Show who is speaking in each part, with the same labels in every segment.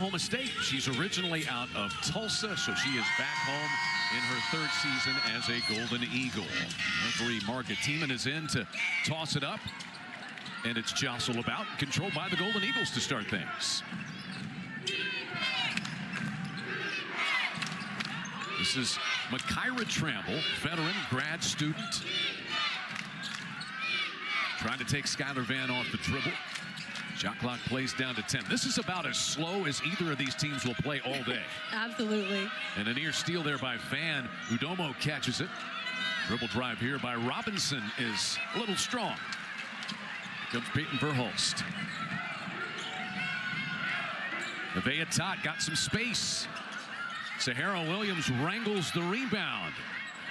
Speaker 1: Oklahoma State. She's originally out of Tulsa, so she is back home in her third season as a Golden Eagle. Referee Margaret Tiemann is in to toss it up, and it's jostled about, controlled by the Golden Eagles to start things. This is Makira Tramble, veteran grad student, trying to take Skylar Vann off the dribble. Shot clock plays down to 10. This is about as slow as either of these teams will play all day.
Speaker 2: Absolutely.
Speaker 1: And a near steal there by Vann. Udomo catches it. Dribble drive here by Robinson is a little strong. Here comes Peyton Verhulst. Nevaeh Tot got some space. Sahara Williams wrangles the rebound.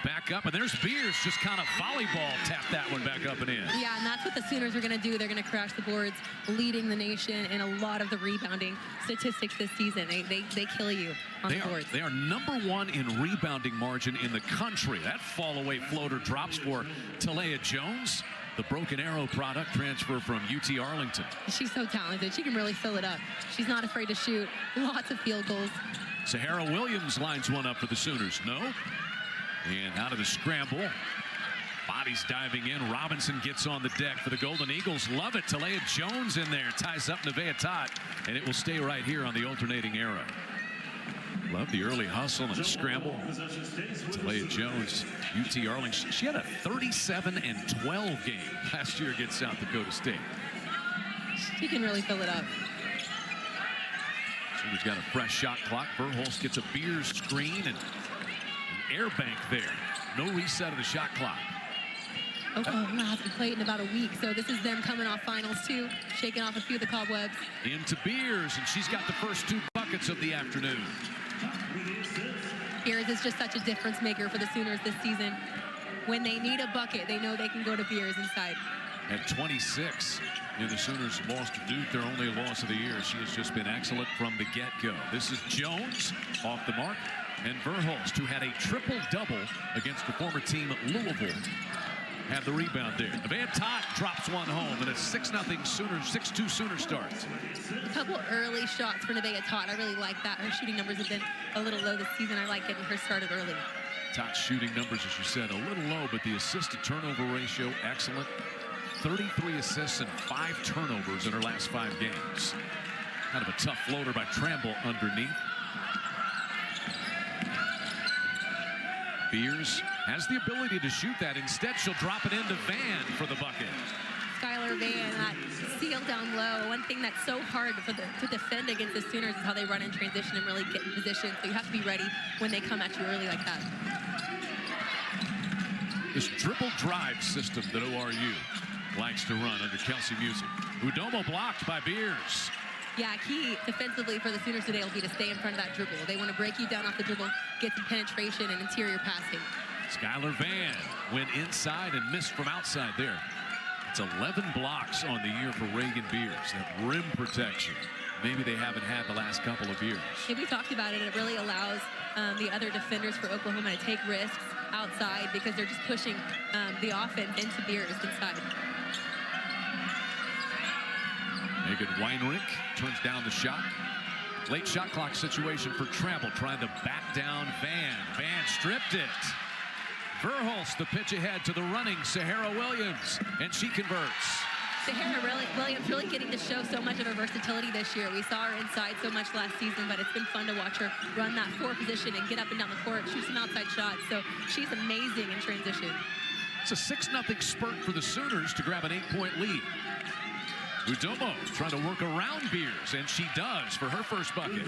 Speaker 1: Back up, and there's Beers, just kind of volleyball tapped that one back up and in.
Speaker 2: Yeah, and that's what the Sooners are going to do. They're going to crash the boards, leading the nation in a lot of the rebounding statistics this season. They kill you on the boards.
Speaker 1: They are #1 in rebounding margin in the country. That fall-away floater drops for Talia Jones, the Broken Arrow product transfer from UT Arlington.
Speaker 2: She's so talented. She can really fill it up. She's not afraid to shoot. Lots of field goals.
Speaker 1: Sahara Williams lines one up for the Sooners. No. And out of the scramble, bodies diving in. Robinson gets on the deck for the Golden Eagles. Love it. Talia Jones in there ties up Nevaeh Tot, and it will stay right here on the alternating arrow. Love the early hustle and scramble. Talia Jones, UT Arlington. She had a 37-12 game last year against South Dakota State.
Speaker 2: She can really fill it up.
Speaker 1: Sooners got a fresh shot clock. Verhulst gets a Beers screen and air bank there. No reset of the shot clock.
Speaker 2: Oklahoma hasn't played in about a week, so this is them coming off finals too, shaking off a few of the cobwebs.
Speaker 1: Into Beers, and she's got the first 2 buckets of the afternoon.
Speaker 2: Beers is just such a difference maker for the Sooners this season. When they need a bucket, they know they can go to Beers inside.
Speaker 1: At 26, the Sooners lost to Duke, their only loss of the year. She has just been excellent from the get-go. This is Jones off the mark. And Verhulst, who had a triple-double against the former team Louisville, had the rebound there. Nevaeh Tot drops one home, and a 6-0 Sooners, 6-2 Sooners start.
Speaker 2: A couple early shots for Nevaeh Tot. I really like that. Her shooting numbers have been a little low this season. I like getting her started early.
Speaker 1: Tot's shooting numbers, as you said, a little low, but the assist-to-turnover ratio, excellent. 33 assists and 5 turnovers in her last 5 games. Kind of a tough floater by Tramble underneath. Beers has the ability to shoot that. Instead, she'll drop it into Vann for the bucket.
Speaker 2: Skylar Vann, that seal down low. One thing that's so hard to defend against the Sooners is how they run in transition and really get in position. So you have to be ready when they come at you early like that.
Speaker 1: This dribble drive system that ORU likes to run under Kelsey Music. Udomo blocked by Beers.
Speaker 2: Yeah, key defensively for the Sooners today will be to stay in front of that dribble. They want to break you down off the dribble, get some penetration and interior passing.
Speaker 1: Skylar Vann went inside and missed from outside there. It's 11 blocks on the year for Reagan Beers. That rim protection, maybe they haven't had the last couple of years.
Speaker 2: Yeah, we talked about it. It really allows the other defenders for Oklahoma to take risks outside because they're just pushing the offense into Beers inside.
Speaker 1: Megan Weinrich turns down the shot. Late shot clock situation for Tramble, trying to back down Vann. Vann stripped it. Verhulst the pitch ahead to the running Sahara Williams, and she converts.
Speaker 2: Sahara Williams really getting to show so much of her versatility this year. We saw her inside so much last season, but it's been fun to watch her run that 4 position and get up and down the court, shoot some outside shots. So she's amazing in transition.
Speaker 1: It's a 6-0 spurt for the Sooners to grab an 8-point lead. Udomo trying to work around Beers, and she does for her first bucket.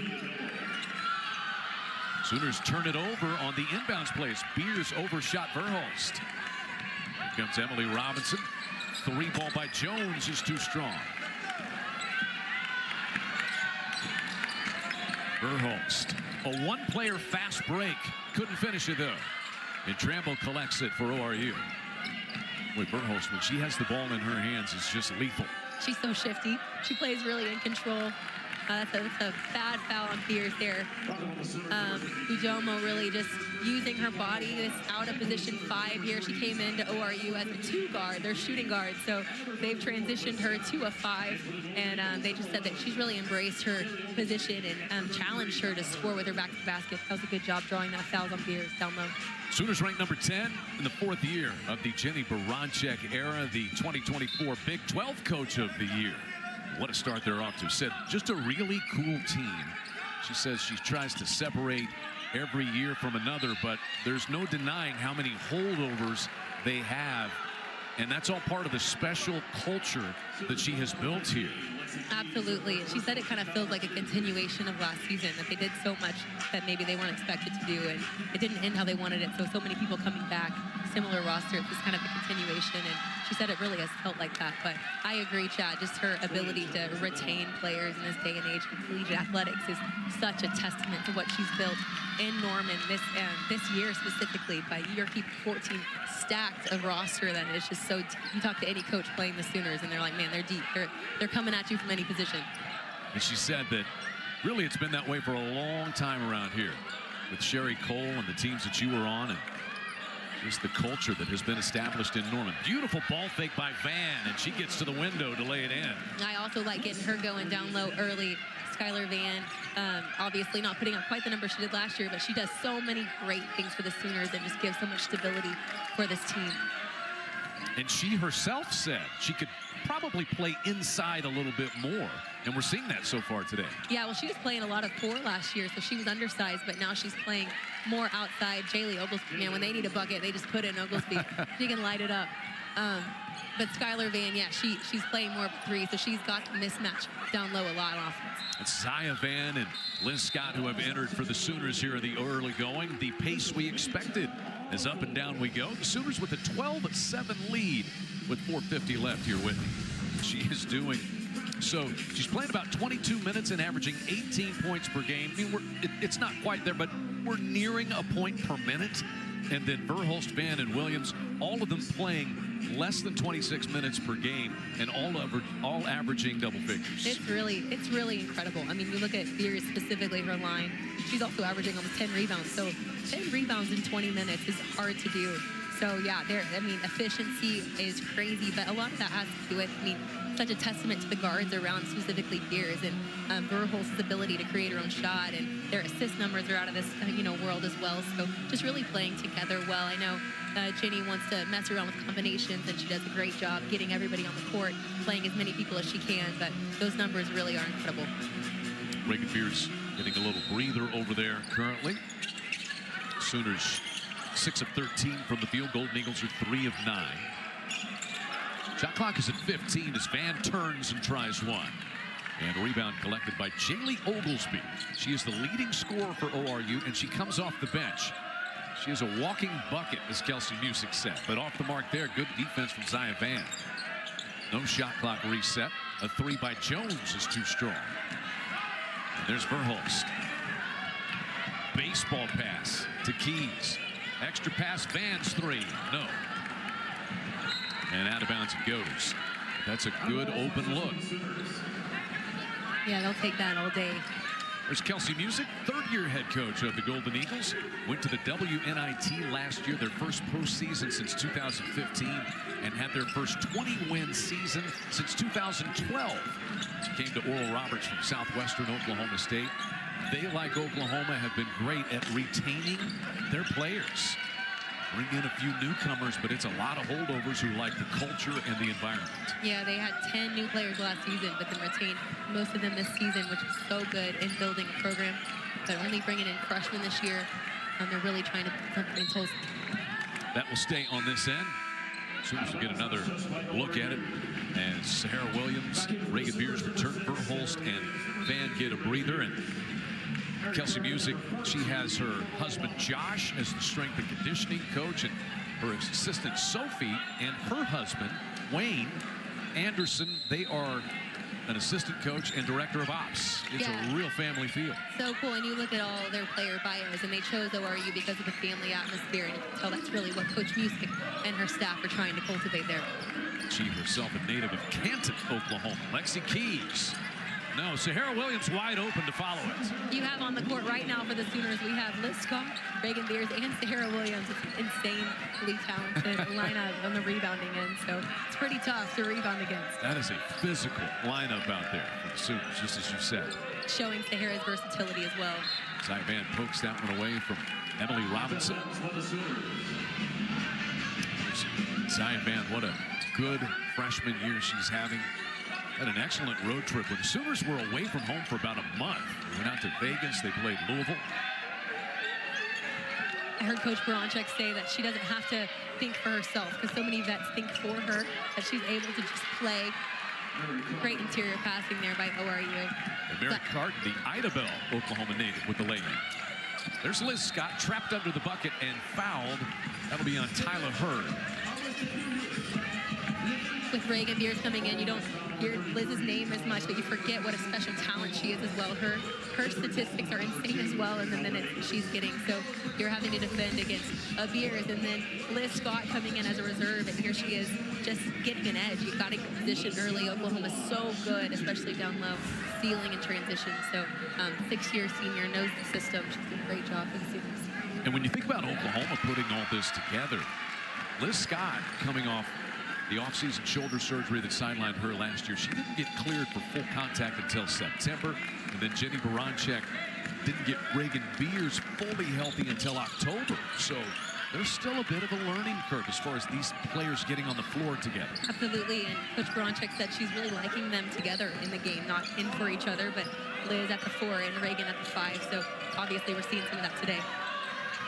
Speaker 1: Sooners turn it over on the inbounds plays. Beers overshot Verhulst. Here comes Emily Robinson. 3 ball by Jones is too strong. Verhulst, a 1-player fast break. Couldn't finish it, though. And Tramble collects it for ORU. With Verhulst, when she has the ball in her hands, it's just lethal.
Speaker 2: She's so shifty. She plays really in control. That's a bad foul on Beers there. Udomo really just using her body. This out of position 5 here. She came into ORU as a 2 guard. They're shooting guard, so they've transitioned her to a 5, and they just said that she's really embraced her position and challenged her to score with her back to the basket. That was a good job drawing that foul on Beers down low.
Speaker 1: Sooners ranked number 10 in the 4th year of the Jenny Baranczyk era, the 2024 Big 12 Coach of the Year. What a start they're off to. Said just a really cool team. She says she tries to separate every year from another, but there's no denying how many holdovers they have, and that's all part of the special culture that she has built here.
Speaker 2: Absolutely. She said it kind of feels like a continuation of last season, that they did so much that maybe they weren't expected to do, and it didn't end how they wanted it. So many people coming back, similar roster, it's just kind of a continuation, and she said it really has felt like that. But I agree, Chad, just her ability to retain players in this day and age of collegiate athletics is such a testament to what she's built in Norman this year specifically. By year keep 14 stacked a roster that is just so deep. You talk to any coach playing the Sooners and they're like, man, they're deep. They're coming at you from any position.
Speaker 1: And she said that really it's been that way for a long time around here with Sherry Cole and the teams that you were on, and just the culture that has been established in Norman. Beautiful ball fake by Van, and she gets to the window to lay it in.
Speaker 2: I also like getting her going down low early. Skylar Van, obviously not putting up quite the number she did last year, but she does so many great things for the Sooners and just gives so much stability for this team.
Speaker 1: And she herself said she could probably play inside a little bit more, and we're seeing that so far today.
Speaker 2: Yeah, well, she was playing a lot of 4 last year, so she was undersized, but now she's playing more outside. Jaylee Oglesby, man, when they need a bucket, they just put in Oglesby. She can light it up. But Skylar Van, yeah, she's playing more 3, so she's got the mismatch down low a lot on offense.
Speaker 1: It's Zaya Van and Liz Scott who have entered for the Sooners here in the early going. The pace we expected as up and down we go. The Sooners with a 12-7 lead with 4:50 left here, Whitney. She is doing so. She's playing about 22 minutes and averaging 18 points per game. I mean, it's not quite there, but we're nearing a point per minute. And then Verhulst, Van, and Williams, all of them playing less than 26 minutes per game, and all averaging double figures.
Speaker 2: It's really incredible. I mean, you look at Beers specifically, her line. She's also averaging almost 10 rebounds. So 10 rebounds in 20 minutes is hard to do. So yeah, efficiency is crazy, but a lot of that has to do with, such a testament to the guards around specifically Beers and Verhulst's ability to create her own shot, and their assist numbers are out of this world as well. So just really playing together well. I know Jenny wants to mess around with combinations, and she does a great job getting everybody on the court, playing as many people as she can, but those numbers really are incredible.
Speaker 1: Reagan Beers getting a little breather over there currently. Sooners 6 of 13 from the field. Golden Eagles are 3 of 9. Shot clock is at 15 as Van turns and tries one. And a rebound collected by Jaylee Oglesby. She is the leading scorer for ORU, and she comes off the bench. She is a walking bucket, as Kelsey Music said. But off the mark there, good defense from Zaya Van. No shot clock reset. A 3 by Jones is too strong. And there's Verhulst. Baseball pass to Keys. Extra pass, Van's 3. No. And out of bounds it goes. That's a good open look.
Speaker 2: Yeah, they'll take that all day.
Speaker 1: There's Kelsey Music, 3rd-year head coach of the Golden Eagles. Went to the WNIT last year, their first postseason since 2015, and had their first 20-win season since 2012. She came to Oral Roberts from Southwestern Oklahoma State. They, like Oklahoma, have been great at retaining their players. Bring in a few newcomers, but it's a lot of holdovers who like the culture and the environment.
Speaker 2: Yeah, they had 10 new players last season, but then retained most of them this season, which is so good in building a program. But only bringing in freshmen this year, and they're really trying to put something in Tulsa.
Speaker 1: That will stay on this end. Sooners will get another look at it. And Sahara Williams, Reagan Beers return. Verhulst and Van get a breather. And Kelsey Music, she has her husband Josh as the strength and conditioning coach, and her assistant Sophie and her husband Wayne Anderson. They are an assistant coach and director of ops. It's a real family feel.
Speaker 2: So cool. And you look at all their player bios, and they chose ORU because of the family atmosphere, and you can tell that's really what Coach Music and her staff are trying to cultivate there.
Speaker 1: She herself a native of Canton, Oklahoma. Lexi Keys No, Sahara Williams wide open to follow it.
Speaker 2: You have on the court right now for the Sooners, we have Liz Scott, Reagan Beers, and Sahara Williams. It's an insanely talented lineup on the rebounding end, so it's pretty tough to rebound against.
Speaker 1: That is a physical lineup out there for the Sooners, just as you said.
Speaker 2: Showing Sahara's versatility as well.
Speaker 1: Zy Van pokes that one away from Emily Robinson. Zy Van, what a good freshman year she's having. Had an excellent road trip. When the Sooners were away from home for about a month, they went out to Vegas. They played Louisville.
Speaker 2: I heard Coach Baranczyk say that she doesn't have to think for herself because so many vets think for her, that she's able to just play. Great interior passing there by ORU.
Speaker 1: And Mary Carton, the Idabel Oklahoma native, with the lay-in. There's Liz Scott trapped under the bucket and fouled. That'll be on Tyler Hurd.
Speaker 2: With Reagan Beers coming in, you don't hear Liz's name as much, but you forget what a special talent she is as well. Her statistics are insane as well in the minutes that she's getting. So you're having to defend against Beers, and then Liz Scott coming in as a reserve, and here she is just getting an edge. You got to get positioned early. Oklahoma's so good, especially down low, stealing and transition. So 6-year senior, knows the system. She's doing a great job for the Sooners.
Speaker 1: And when you think about Oklahoma putting all this together, Liz Scott coming off the offseason shoulder surgery that sidelined her last year. She didn't get cleared for full contact until September. And then Jenny Baranczyk didn't get Reagan Beers fully healthy until October. So there's still a bit of a learning curve as far as these players getting on the floor together.
Speaker 2: Absolutely, and Coach Baranczyk said she's really liking them together in the game, not in for each other, but Liz at the 4 and Reagan at the 5. So obviously we're seeing some of that today.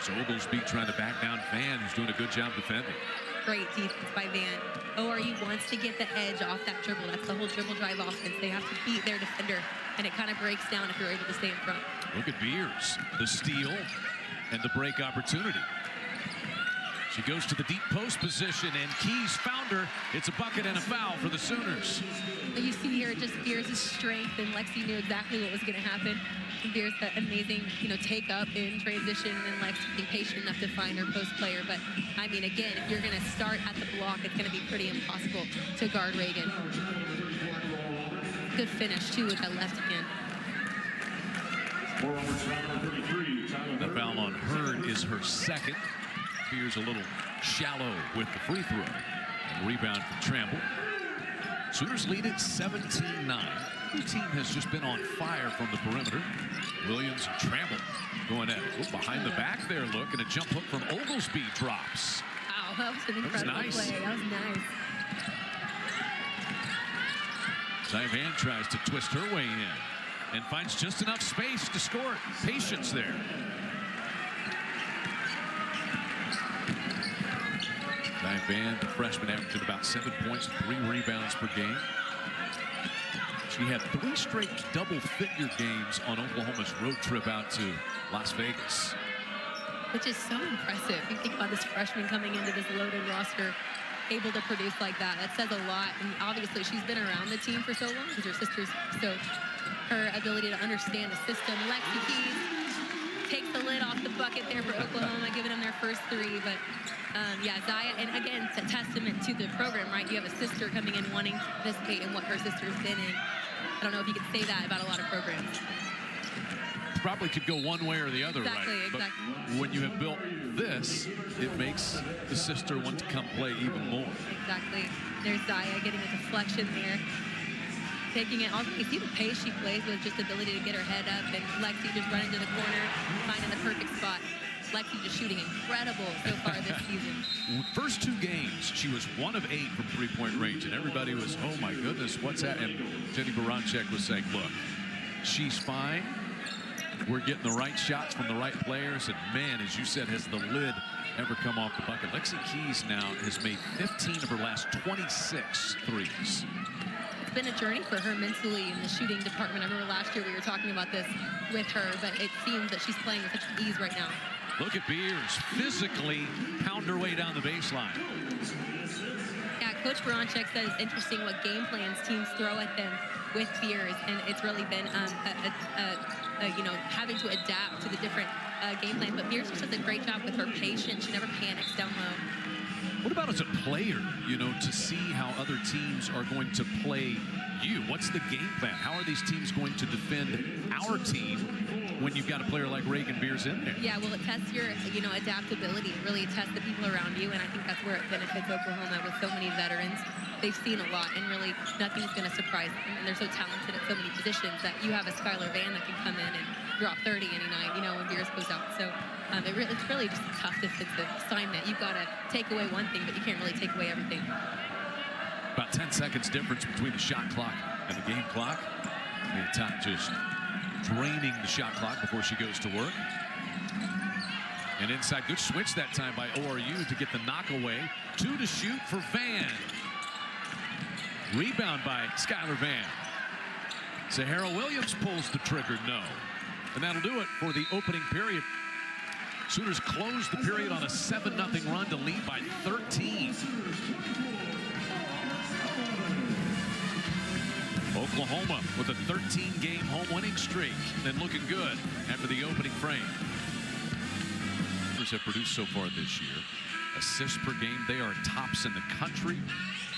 Speaker 1: So Oglesby trying to back down Van, who's doing a good job defending.
Speaker 2: Great defense by Van. ORU wants to get the edge off that dribble. That's the whole dribble drive offense. They have to beat their defender, and it kind of breaks down if you're able to stay in front.
Speaker 1: Look at Beers, the steal and the break opportunity. She goes to the deep post position, and Keys found her. It's a bucket and a foul for the Sooners.
Speaker 2: You see here just Beers' strength, and Lexi knew exactly what was going to happen. Beers that amazing, take up in transition, and Lexi being patient enough to find her post player. But I mean, again, if you're going to start at the block, it's going to be pretty impossible to guard Reagan. Good finish too with that left hand.
Speaker 1: The foul on Hurd is her second. Beers a little shallow with the free throw. And rebound from Tramble. Sooners lead it 17-9. The team has just been on fire from the perimeter. Williams and Tramble going at it. Behind the back there, look, and a jump hook from Oglesby drops.
Speaker 2: Wow, that was an incredible
Speaker 1: nice
Speaker 2: play. That was nice.
Speaker 1: Zy Van tries to twist her way in and finds just enough space to score. Patience there. Zy Van, the freshman, averaging about 7 points and 3 rebounds per game. She had 3 straight double-figure games on Oklahoma's road trip out to Las Vegas.
Speaker 2: Which is so impressive. You think about this freshman coming into this loaded roster, able to produce like that. That says a lot. And obviously, she's been around the team for so long because her sister's. So her ability to understand the system. Lexi Keys takes the lid off the bucket there for Oklahoma, giving them their first 3. But yeah, Zaya, and again, it's a testament to the program, right? You have a sister coming in wanting to participate in what her sister's been in. I don't know if you could say that about a lot of programs.
Speaker 1: Probably could go one way or the other,
Speaker 2: Exactly,
Speaker 1: right?
Speaker 2: exactly.
Speaker 1: But when you have built this, it makes the sister want to come play even more.
Speaker 2: Exactly. There's Zaya getting a deflection there. Taking it off. You see the pace she plays with, just the ability to get her head up, and Lexi just running to the corner, finding the perfect spot. Lexi just shooting incredible so far this season.
Speaker 1: First 2 games, she was 1 of 8 from three-point range, and everybody was, oh my goodness, what's that? And Jenny Baranczyk was saying, look, she's fine. We're getting the right shots from the right players, and man, as you said, has the lid ever come off the bucket. Lexi Keys now has made 15 of her last 26 threes.
Speaker 2: It's been a journey for her mentally in the shooting department. I remember last year we were talking about this with her, but it seems that she's playing with such ease right now.
Speaker 1: Look at Beers physically pound her way down the baseline.
Speaker 2: Yeah, Coach Baranczyk says it's interesting what game plans teams throw at them with Beers, and it's really been having to adapt to the different game plan. But Beers just does a great job with her patience. She never panics down low.
Speaker 1: What about as a player, to see how other teams are going to play you? What's the game plan? How are these teams going to defend our team when you've got a player like Reagan Beers in there?
Speaker 2: Yeah, well, it tests your, adaptability. It really tests the people around you, and I think that's where it benefits Oklahoma with so many veterans. They've seen a lot, and really nothing's going to surprise them. And they're so talented at so many positions that you have a Skylar Van that can come in and drop 30 any night, when Beers goes out. So it's really just a tough defensive assignment. You've got to take away one thing, but you can't really take away everything.
Speaker 1: About 10 seconds difference between the shot clock and the game clock. Top just draining the shot clock before she goes to work. And inside, good switch that time by ORU to get the knock away. 2 to shoot for Van. Rebound by Skylar Van. Sahara Williams pulls the trigger, no. And that'll do it for the opening period. Sooners close the period on a 7-0 run to lead by 13. Oklahoma with a 13-game home winning streak and looking good after the opening frame. Sooners have produced so far this year. Assists per game, they are tops in the country.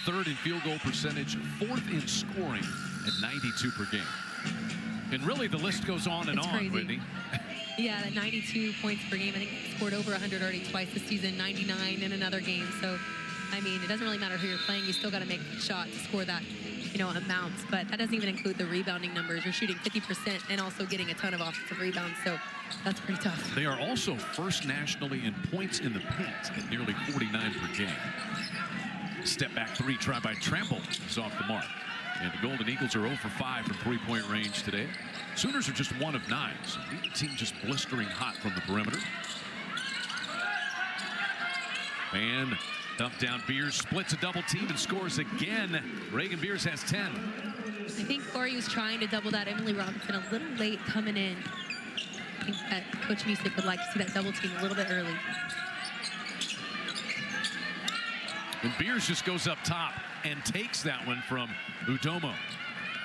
Speaker 1: 3rd in field goal percentage, 4th in scoring at 92 per game. And really the list goes on and on,
Speaker 2: crazy.
Speaker 1: Whitney.
Speaker 2: Yeah, that 92 points per game. I think he scored over 100 already twice this season, 99 in another game. So, I mean, it doesn't really matter who you're playing. You still got to make a shot to score that, amounts. But that doesn't even include the rebounding numbers. You're shooting 50% and also getting a ton of offensive rebounds. So that's pretty tough.
Speaker 1: They are also first nationally in points in the paint at nearly 49 per game. Step back 3 try by Trample is off the mark. And the Golden Eagles are 0 for 5 from three-point range today. Sooners are just 1 of 9. So the team just blistering hot from the perimeter. And dump down Beers, splits a double team and scores again. Reagan Beers has 10.
Speaker 2: I think Corey's trying to double that Emily Robinson a little late coming in. I think that Coach Music would like to see that double team a little bit early.
Speaker 1: And Beers just goes up top and takes that one from Udomo.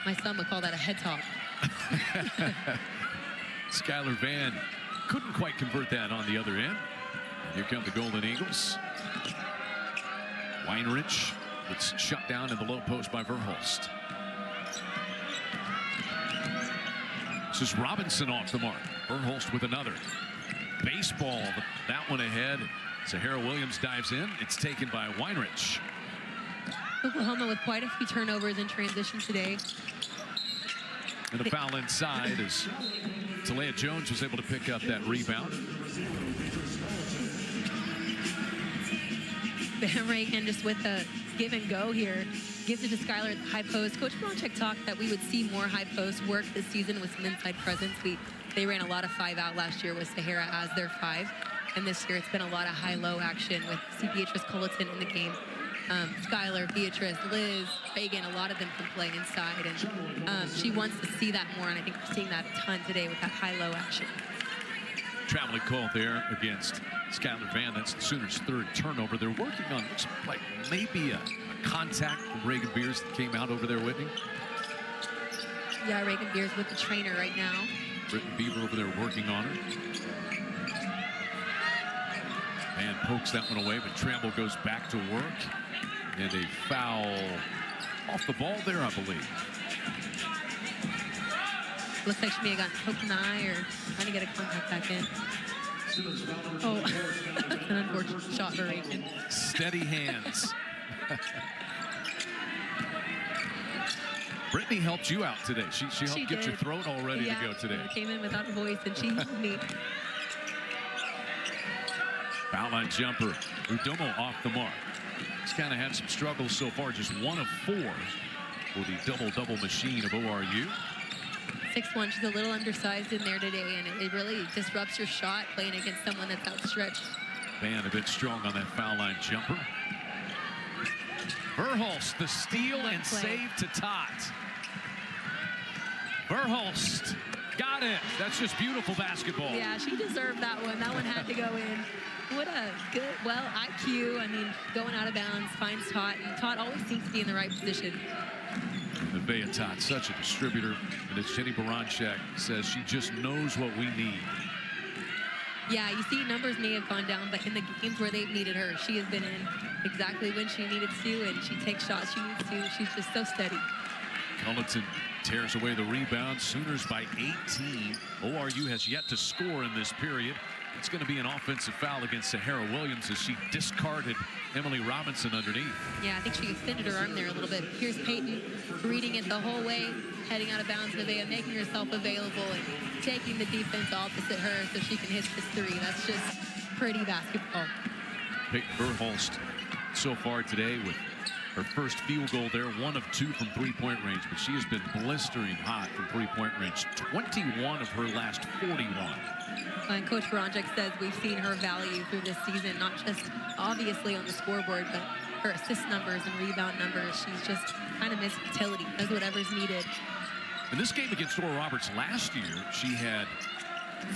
Speaker 2: My son would call that a head top.
Speaker 1: Skylar Van couldn't quite convert that on the other end. Here come the Golden Eagles. Weinrich gets shut down in the low post by Verhulst. This is Robinson off the mark. Verhulst with another. Baseball, that one ahead. Sahara Williams dives in. It's taken by Weinrich.
Speaker 2: Oklahoma with quite a few turnovers in transition today.
Speaker 1: And a foul inside as Talea Jones was able to pick up that rebound.
Speaker 2: Van Reagan just with the give and go here. Gives it to Skylar at the high post. Coach Bronchek talked that we would see more high post work this season with some inside presence. They ran a lot of 5 out last year with Sahara as their 5. And this year it's been a lot of high-low action with Beatrice Culleton in the game. Skylar, Beatrice, Liz, Reagan, a lot of them can play inside. And she wants to see that more, and I think we're seeing that a ton today with that high-low action.
Speaker 1: Traveling call there against Skylar Van. That's the Sooners' 3rd turnover. They're working on looks like maybe a contact from Reagan Beers that came out over there, Whitney.
Speaker 2: Yeah, Reagan Beers with the trainer right now.
Speaker 1: Britton Beaver over there working on her. And pokes that one away, but Tramble goes back to work. And a foul off the ball there, I believe.
Speaker 2: Looks like she may have gotten poked in the eye or trying to get a contact back in. Oh, that's an unfortunate shot for Reagan.
Speaker 1: Steady hands. Brittany helped you out today. She helped get your throat all ready to go today.
Speaker 2: Came in without a voice, and she helped me.
Speaker 1: Foul line jumper. Udomo off the mark. He's kind of had some struggles so far. Just 1 of 4 for the double-double machine of ORU.
Speaker 2: 6'1", she's a little undersized in there today, and it really disrupts your shot playing against someone that's outstretched.
Speaker 1: Van a bit strong on that foul line jumper. Verhulst, the steal and save to Tot. Verhulst got it. That's just beautiful basketball.
Speaker 2: Yeah, she deserved that one. That one had to go in. What a good, well, IQ. I mean, going out of bounds, finds Tot, and Tot always seems to be in the right position.
Speaker 1: Nevaeh Tot, such a distributor, and as Jenny Baranchak says, she just knows what we need.
Speaker 2: Yeah, you see numbers may have gone down, but in the games where they've needed her, she has been in exactly when she needed to, and she takes shots she needs to. She's just so steady.
Speaker 1: Culleton tears away the rebound. Sooners by 18. ORU has yet to score in this period. It's going to be an offensive foul against Sahara Williams as she discarded Emily Robinson underneath.
Speaker 2: Yeah, I think she extended her arm there a little bit. Here's Peyton reading it the whole way, heading out of bounds. Nevaeh making herself available and taking the defense opposite her so she can hit this three. That's just pretty basketball.
Speaker 1: Peyton Verhulst so far today with her first field goal there, 1 of 2 from three-point range, but she has been blistering hot from three-point range. 21 of her last 41.
Speaker 2: And Coach Baranczyk says we've seen her value through this season, not just obviously on the scoreboard, but her assist numbers and rebound numbers. She's just kind of missed utility, does whatever's needed.
Speaker 1: In this game against Oral Roberts last year, she had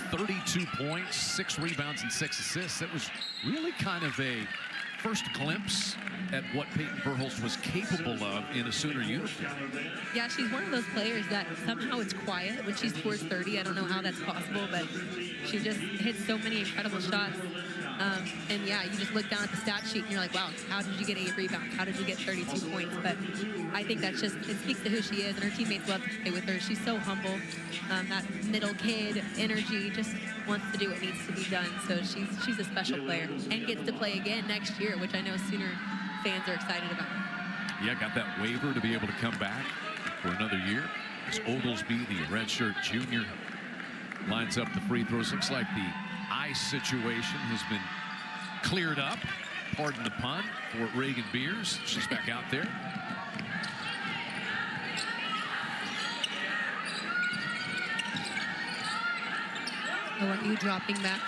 Speaker 1: 32 points, 6 rebounds, and 6 assists. That was really kind of a first glimpse at what Peyton Verhulst was capable of in a Sooner uniform.
Speaker 2: Yeah, she's one of those players that somehow it's quiet when she scores 30. I don't know how that's possible, but she just hits so many incredible shots. And yeah, you just look down at the stat sheet and you're like, wow, how did you get 8 rebounds? How did you get 32 points? But I think that's just, it speaks to who she is, and her teammates love to play with her. She's so humble. That middle kid energy, just wants to do what needs to be done. So she's a special player and gets to play again next year, which I know Sooner fans are excited about.
Speaker 1: Yeah, got that waiver to be able to come back for another year. As Oglesby, the redshirt junior, lines up the free throws. Looks like the ice situation has been cleared up. Pardon the pun for Reagan Beers. She's back out there.
Speaker 2: ORU dropping back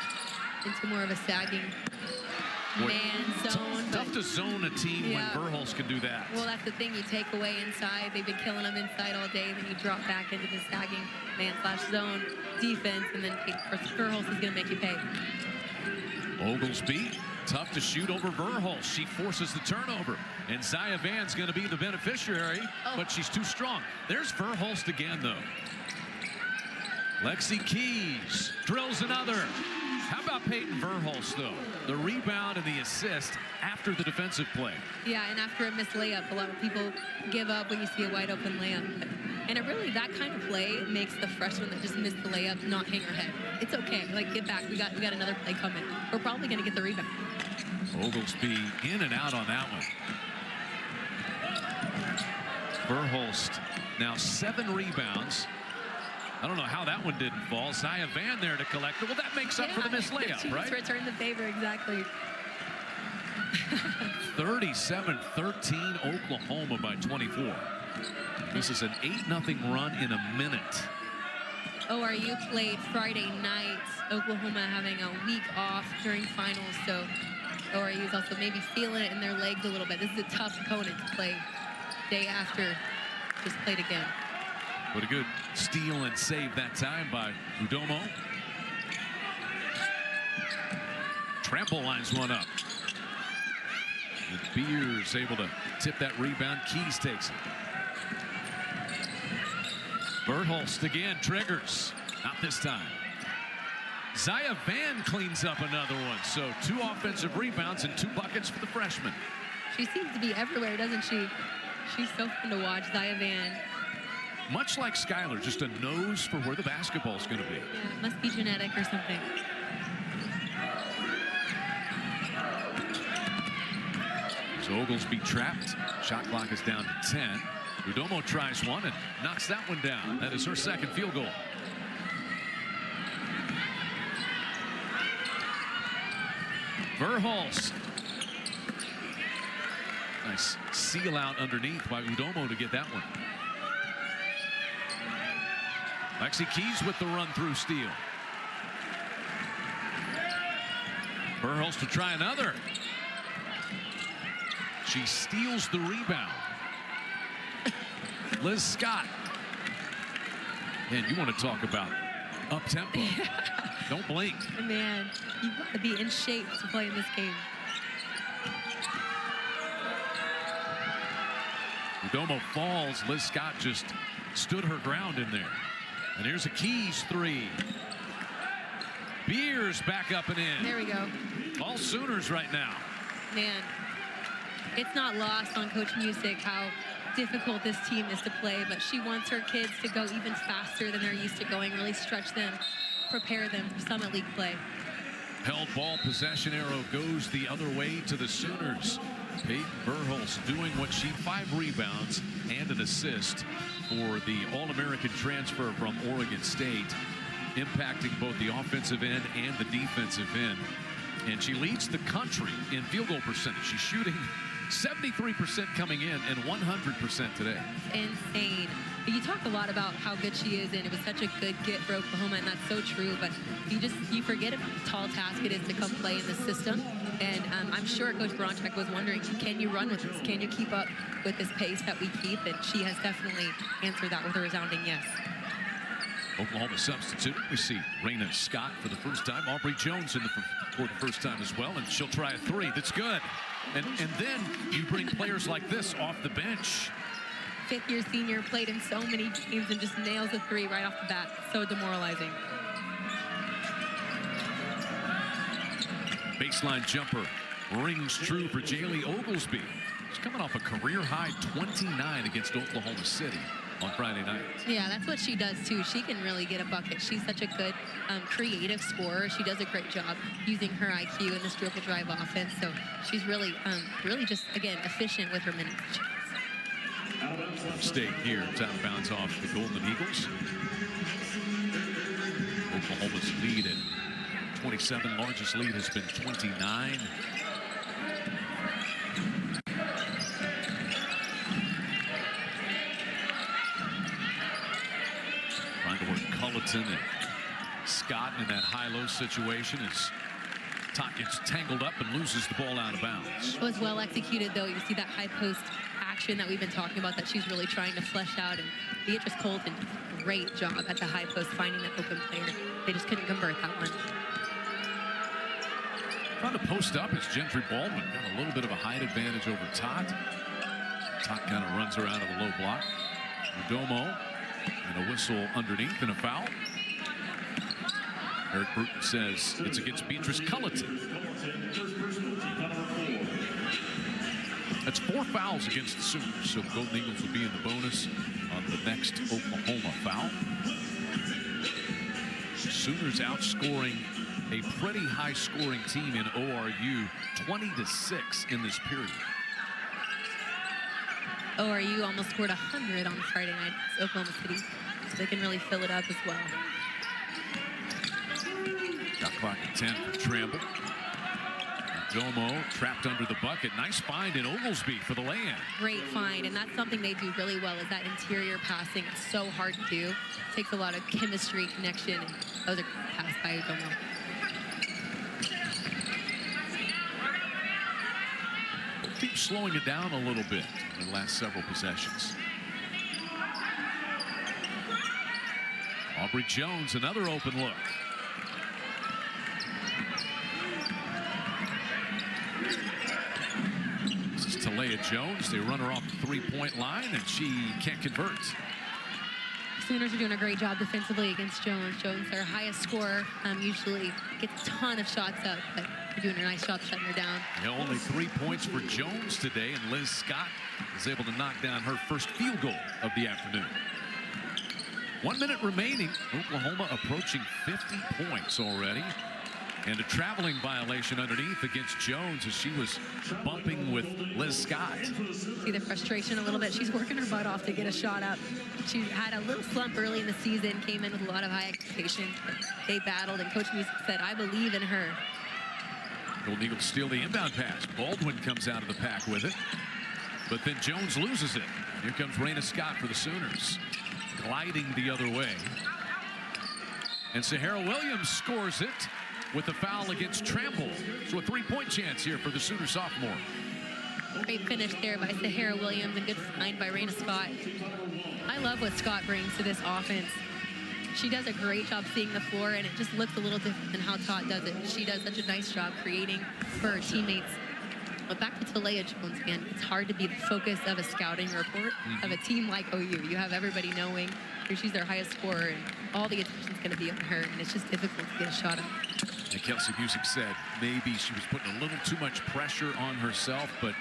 Speaker 2: into more of a sagging man zone.
Speaker 1: Tough to zone a team when Verhulst can do that.
Speaker 2: Well, that's the thing. You take away inside. They've been killing them inside all day. Then you drop back into the sagging man/zone defense, and then Verhulst is going to make you pay.
Speaker 1: Oglesby, tough to shoot over Verhulst. She forces the turnover, and Zaya Van's going to be the beneficiary, but she's too strong. There's Verhulst again, though. Lexi Keys drills another. How about Peyton Verhulst, though? The rebound and the assist after the defensive play.
Speaker 2: Yeah, and after a missed layup, a lot of people give up when you see a wide open layup. And it really, that kind of play makes the freshman that just missed the layup not hang her head. It's okay. Like, get back. We got another play coming. We're probably going to get the rebound.
Speaker 1: Oglesby in and out on that one. Verhulst now 7 rebounds. I don't know how that one didn't fall. Zaya Van there to collect it. Well, that makes up for the missed layup,
Speaker 2: she
Speaker 1: right?
Speaker 2: Just returned the favor, exactly.
Speaker 1: 37-13, Oklahoma by 24. This is an 8-0 run in a minute.
Speaker 2: ORU played Friday night. Oklahoma having a week off during finals, so ORU is also maybe feeling it in their legs a little bit. This is a tough opponent to play day after just played again.
Speaker 1: But a good steal and save that time by Udomo. Trample lines one up. And Beers able to tip that rebound. Keys takes it. Verhulst again triggers. Not this time. Zaya Van cleans up another one. So 2 offensive rebounds and 2 buckets for the freshman.
Speaker 2: She seems to be everywhere, doesn't she? She's so fun to watch, Zaya Van.
Speaker 1: Much like Skylar, just a nose for where the basketball's going to be.
Speaker 2: Yeah, it must be genetic or something.
Speaker 1: So Oglesby trapped. Shot clock is down to 10. Udomo tries one and knocks that one down. That is her second field goal. Verhulst. Nice seal out underneath by Udomo to get that one. Lexi Keys with the run-through steal. Verhulst to try another. She steals the rebound. Liz Scott. Man, you want to talk about up-tempo. Don't blink.
Speaker 2: Man, you've got to be in shape to play in this game.
Speaker 1: Udomo falls. Liz Scott just stood her ground in there. And here's a Keys 3. Beers back up and in.
Speaker 2: There we go.
Speaker 1: All Sooners right now.
Speaker 2: Man, it's not lost on Coach Music how difficult this team is to play, but she wants her kids to go even faster than they're used to going, really stretch them, prepare them for Summit League play.
Speaker 1: Held ball possession arrow goes the other way to the Sooners. Peyton Verhulst doing what 5 rebounds and an assist for the All-American transfer from Oregon State, impacting both the offensive end and the defensive end. And she leads the country in field goal percentage. She's shooting 73% coming in and 100% today.
Speaker 2: Insane. You talk a lot about how good she is, and it was such a good get for Oklahoma, and that's so true, but you forget about the tall task it is to come play in the system. And I'm sure Coach Bronchek was wondering, can you run with this? Can you keep up with this pace that we keep? And she has definitely answered that with a resounding yes.
Speaker 1: Oklahoma substitute. We see Raina Scott for the first time. Aubrey Jones in for the first time as well, and she'll try a 3. That's good. And then you bring players like this off the bench.
Speaker 2: Fifth-year senior, played in so many games and just nails a 3 right off the bat. So demoralizing.
Speaker 1: Baseline jumper rings true for Jaylee Oglesby. She's coming off a career-high 29 against Oklahoma City on Friday night.
Speaker 2: Yeah, that's what she does too. She can really get a bucket. She's such a good creative scorer. She does a great job using her IQ in this dribble drive offense. So she's really just, again, efficient with her minutes.
Speaker 1: State here, it's out of bounds off the Golden Eagles. Oklahoma's lead at 27, largest lead has been 29. Trying to work Culleton and Scott in that high-low situation as Tot gets tangled up and loses the ball out of bounds.
Speaker 2: It was well executed, though. You see that high post action that we've been talking about that she's really trying to flesh out, and Beatrice Colton did a great job at the high post finding that open player. They just couldn't convert that one.
Speaker 1: Trying to post up as Gentry Baldwin got a little bit of a height advantage over Tot. Tot kind of runs her out of the low block. Udomo and a whistle underneath and a foul. Eric Bruton says it's against Beatrice Culleton. That's 4 fouls against the Sooners, so the Golden Eagles will be in the bonus on the next Oklahoma foul. Sooners outscoring a pretty high-scoring team in ORU, 20-6 in this period.
Speaker 2: ORU almost scored 100 on Friday night against Oklahoma City, so they can really fill it up as well.
Speaker 1: Got clock at 10 for Tramble. Domo trapped under the bucket. Nice find in Oglesby for the lay-in.
Speaker 2: Great find, and that's something they do really well, is that interior passing. It's so hard to do. It takes a lot of chemistry, connection, and that was a great pass by Domo.
Speaker 1: We'll keep slowing it down a little bit in the last several possessions. Aubrey Jones, another open look. This is Talia Jones. They run her off the three-point line, and she can't convert.
Speaker 2: Sooners are doing a great job defensively against Jones. Jones, their highest scorer, usually gets a ton of shots up, but they're doing a nice job shutting her down.
Speaker 1: Yeah, only 3 points for Jones today, and Liz Scott is able to knock down her first field goal of the afternoon. 1 minute remaining. Oklahoma approaching 50 points already. And a traveling violation underneath against Jones as she was bumping with Liz Scott.
Speaker 2: See the frustration a little bit. She's working her butt off to get a shot up. She had a little slump early in the season, came in with a lot of high expectations, but they battled, and Coach Music said, I believe in her.
Speaker 1: Golden Eagles steal the inbound pass. Baldwin comes out of the pack with it, but then Jones loses it. Here comes Raina Scott for the Sooners, gliding the other way. And Sahara Williams scores it with a foul against Trample. So a three-point chance here for the Sooner sophomore.
Speaker 2: Great finish there by Sahara Williams, and good find by Raina Scott. I love what Scott brings to this offense. She does a great job seeing the floor, and it just looks a little different than how Todd does it. She does such a nice job creating for her teammates. But back to Talia Jones, man, it's hard to be the focus of a scouting report of a team like OU. You have everybody knowing she's their highest scorer, and all the attention's going to be on her, and it's just difficult to get a shot up.
Speaker 1: And Kelsey Music said maybe she was putting a little too much pressure on herself, but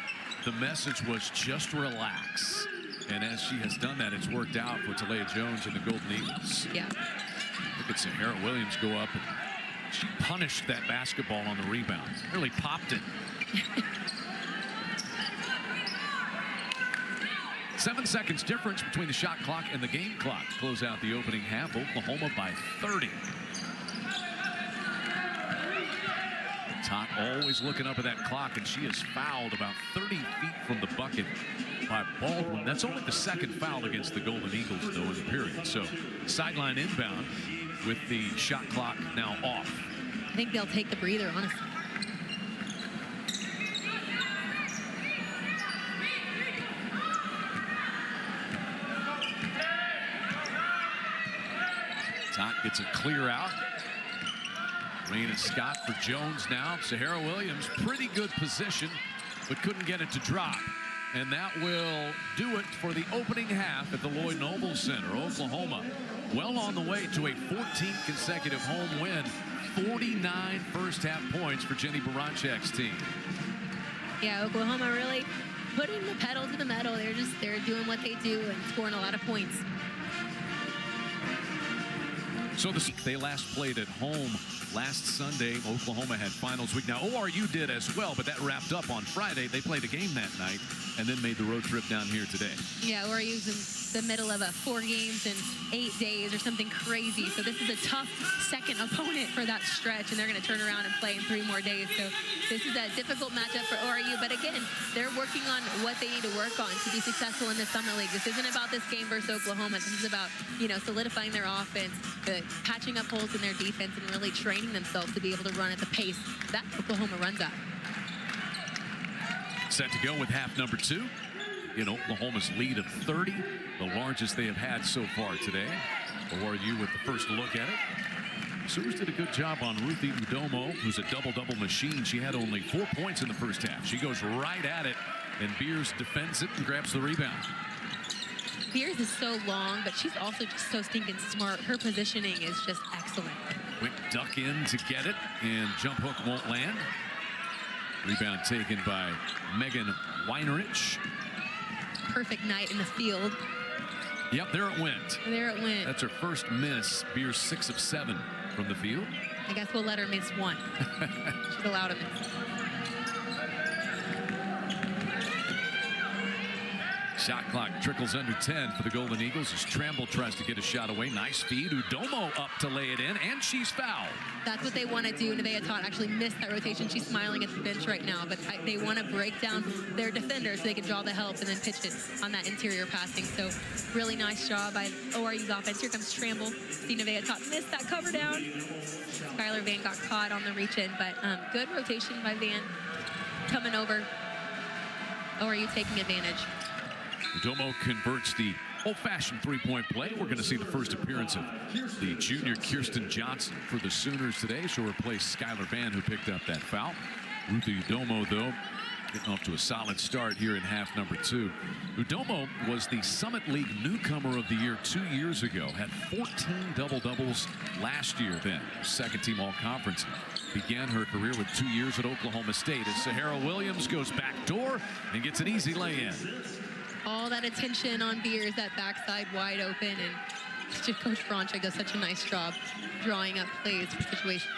Speaker 1: the message was just relax. And as she has done that, it's worked out for Talia Jones and the Golden Eagles.
Speaker 2: Yeah.
Speaker 1: Look at Sahara Williams go up, and she punished that basketball on the rebound. Really popped it. 7 seconds difference between the shot clock and the game clock. Close out the opening half. Oklahoma by 30. Tot always looking up at that clock, and she is fouled about 30 feet from the bucket by Baldwin. That's only the second foul against the Golden Eagles, though, in the period. So sideline inbound with the shot clock now off.
Speaker 2: I think they'll take the breather, honestly.
Speaker 1: Tot gets a clear out. Raina Scott for Jones now. Sahara Williams, pretty good position, but couldn't get it to drop. And that will do it for the opening half at the Lloyd Noble Center. Oklahoma well on the way to a 14th consecutive home win. 49 first half points for Jenny Baranczak's team.
Speaker 2: Yeah, Oklahoma really putting the pedal to the metal. They're doing what they do and scoring a lot of points.
Speaker 1: So they last played at home last Sunday. Oklahoma had finals week. Now ORU did as well, but that wrapped up on Friday. They played a game that night and then made the road trip down here today.
Speaker 2: Yeah, ORU's in the middle of 4 games in 8 days or something crazy. So this is a tough second opponent for that stretch, and they're going to turn around and play in 3 more days. So this is a difficult matchup for ORU. But again, they're working on what they need to work on to be successful in the Summer League. This isn't about this game versus Oklahoma. This is about, solidifying their offense, patching up holes in their defense, and really training themselves to be able to run at the pace that Oklahoma runs at.
Speaker 1: Set to go with half number 2 in Oklahoma's lead of 30, the largest they have had so far today. ORU with the first look at it. Sooners did a good job on Ruthie Udomo, who's a double-double machine. She had only 4 points in the first half. She goes right at it, and Beers defends it and grabs the rebound.
Speaker 2: Beers is so long, but she's also just so stinking smart. Her positioning is just excellent.
Speaker 1: Quick duck in to get it, and jump hook won't land. Rebound taken by Megan Weinrich.
Speaker 2: Perfect night in the field.
Speaker 1: Yep, there it went.
Speaker 2: There it went.
Speaker 1: That's her first miss. Beers 6 of 7 from the field.
Speaker 2: I guess we'll let her miss 1. She's allowed to miss.
Speaker 1: Shot clock trickles under 10 for the Golden Eagles as Tramble tries to get a shot away. Nice feed. Udomo up to lay it in, and she's fouled.
Speaker 2: That's what they want to do. Nevaeh Tot actually missed that rotation. She's smiling at the bench right now, but they want to break down their defenders so they can draw the help and then pitch it on that interior passing. So really nice job by ORU's offense. Here comes Tramble. See Nevaeh Tot missed that cover down. Skylar Van got caught on the reach in, but good rotation by Van coming over. ORU taking advantage.
Speaker 1: Udomo converts the old-fashioned three-point play. We're going to see the first appearance of the junior Kirsten Johnson for the Sooners today. She'll replace Skylar Van, who picked up that foul. Ruthie Udomo, though, getting off to a solid start here in half number 2. Udomo was the Summit League Newcomer of the Year 2 years ago. Had 14 double-doubles last year then. Second team all-conference. Began her career with 2 years at Oklahoma State as Sahara Williams goes back door and gets an easy lay-in.
Speaker 2: All that attention on Beers, that backside wide open, and Coach Baranczak does such a nice job drawing up plays for situations.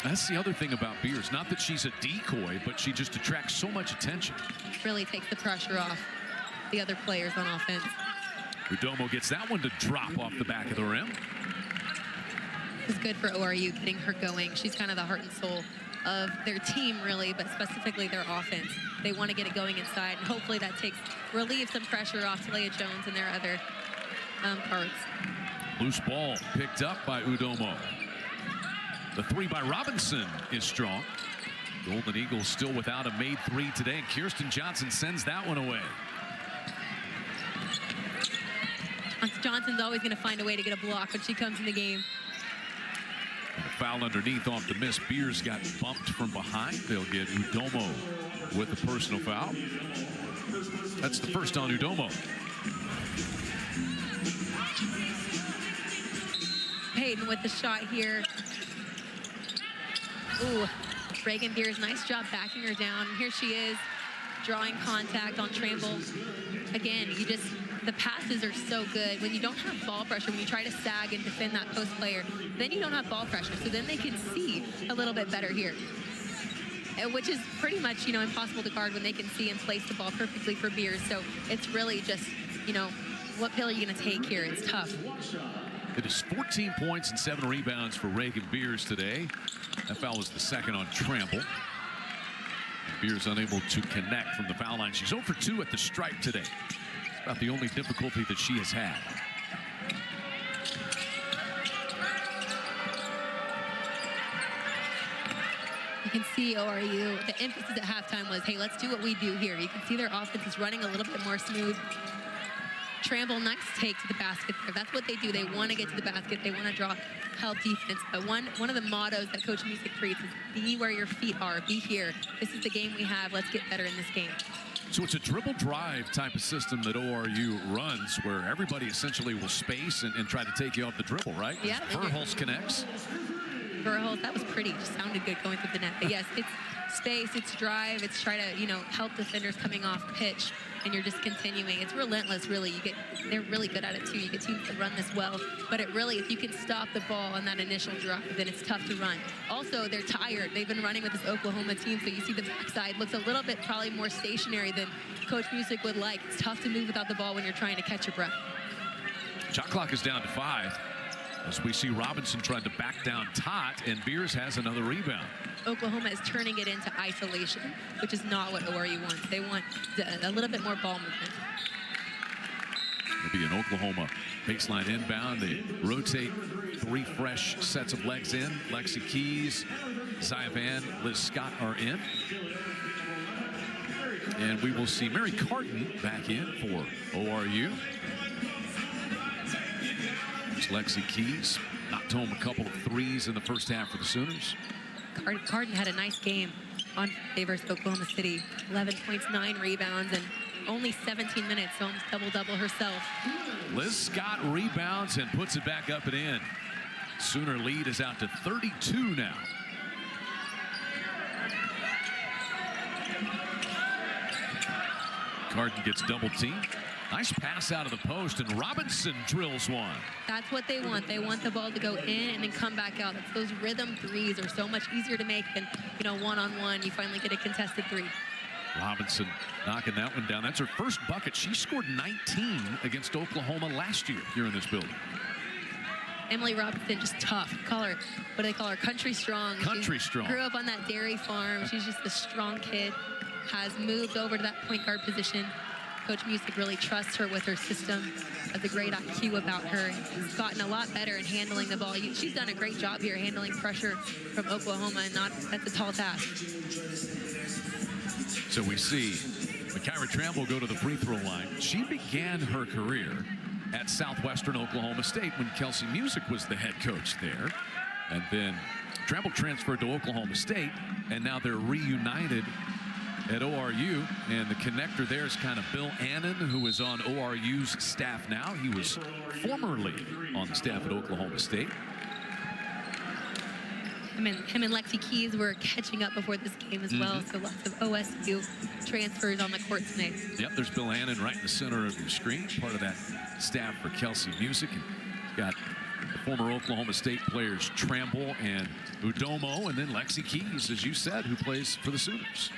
Speaker 1: That's the other thing about Beers. Not that she's a decoy, but she just attracts so much attention.
Speaker 2: Really takes the pressure off the other players on offense.
Speaker 1: Udomo gets that one to drop off the back of the rim.
Speaker 2: It's good for ORU, getting her going. She's kind of the heart and soul of their team, really, but specifically their offense. They want to get it going inside, and hopefully that relieves some pressure off Talia Jones and their other parts.
Speaker 1: Loose ball picked up by Udomo. The 3 by Robinson is strong. Golden Eagles still without a made 3 today, and Kirsten Johnson sends that one away.
Speaker 2: Johnson's always going to find a way to get a block when she comes in the game.
Speaker 1: And a foul underneath off the miss. Beers got bumped from behind. They'll get Udomo with the personal foul. That's the first on Udomo.
Speaker 2: Payton with the shot here. Ooh, Reagan Beers, nice job backing her down. Here she is. drawing contact on Tramble. Again, the passes are so good. When you don't have ball pressure, when you try to sag and defend that post player, then you don't have ball pressure. So then they can see a little bit better here, which is pretty much, impossible to guard when they can see and place the ball perfectly for Beers. So it's really just, what pill are you going to take here? It's tough.
Speaker 1: It is 14 points and 7 rebounds for Reagan Beers today. That foul was the second on Trample. Beers unable to connect from the foul line. She's 0 for 2 at the stripe today. It's about the only difficulty that she has had.
Speaker 2: You can see ORU, the emphasis at halftime was, hey, let's do what we do here. You can see their offense is running a little bit more smooth. Trample, nice take to the basket there. That's what they do. They want to get to the basket. They want to draw help defense. But one of the mottos that Coach Music preaches is be where your feet are. Be here. This is the game we have. Let's get better in this game.
Speaker 1: So it's a dribble drive type of system that ORU runs where everybody essentially will space and try to take you off the dribble, right?
Speaker 2: Yeah.
Speaker 1: Verhulst connects.
Speaker 2: Verhulst, that was pretty. Just sounded good going through the net. But yes, it's space, it's drive, it's try to, help defenders coming off pitch. And you're just continuing. It's relentless, really. They're really good at it too. You get teams that run this well, but it really, if you can stop the ball on that initial drive, then it's tough to run. Also, they're tired. They've been running with this Oklahoma team, so you see the backside looks a little bit probably more stationary than Coach Music would like. It's tough to move without the ball when you're trying to catch your breath.
Speaker 1: Shot clock is down to 5 as we see Robinson trying to back down Tot, and Beers has another rebound.
Speaker 2: Oklahoma is turning it into isolation, which is not what ORU wants. They want a little bit more ball movement.
Speaker 1: It'll be an Oklahoma baseline inbound. They rotate 3 fresh sets of legs in. Lexi Keys, Zia Van, Liz Scott are in. And we will see Mary Carton back in for ORU. There's Lexi Keys. Knocked home a couple of threes in the first half for the Sooners.
Speaker 2: Carton had a nice game on versus Oklahoma City. 11 points, 9 rebounds, and only 17 minutes, so almost double-double herself.
Speaker 1: Liz Scott rebounds and puts it back up and in. Sooner lead is out to 32 now. Carton gets double-teamed. Nice pass out of the post, and Robinson drills one.
Speaker 2: That's what they want. They want the ball to go in and then come back out. It's those rhythm threes are so much easier to make than, one-on-one. You finally get a contested three.
Speaker 1: Robinson knocking that one down. That's her first bucket. She scored 19 against Oklahoma last year here in this building.
Speaker 2: Emily Robinson, just tough. What do they call her? Country strong.
Speaker 1: Country strong.
Speaker 2: Grew up on that dairy farm. She's just a strong kid. Has moved over to that point guard position. Coach Music really trusts her with her system. Has a great IQ about her. Has gotten a lot better in handling the ball. She's done a great job here handling pressure from Oklahoma, and that's a tall task.
Speaker 1: So we see Makyra Tramble go to the free throw line. She began her career at Southwestern Oklahoma State when Kelsey Music was the head coach there. And then Tramble transferred to Oklahoma State, and now they're reunited at ORU, and the connector there is kind of Bill Annan, who is on ORU's staff now. He was formerly on the staff at Oklahoma State.
Speaker 2: Him and Lexi Keys were catching up before this game as well, so lots of OSU transfers on the court tonight.
Speaker 1: Yep, there's Bill Annan right in the center of your screen, part of that staff for Kelsey Music. And got the former Oklahoma State players Tramble and Udomo, and then Lexi Keys, as you said, who plays for the Sooners.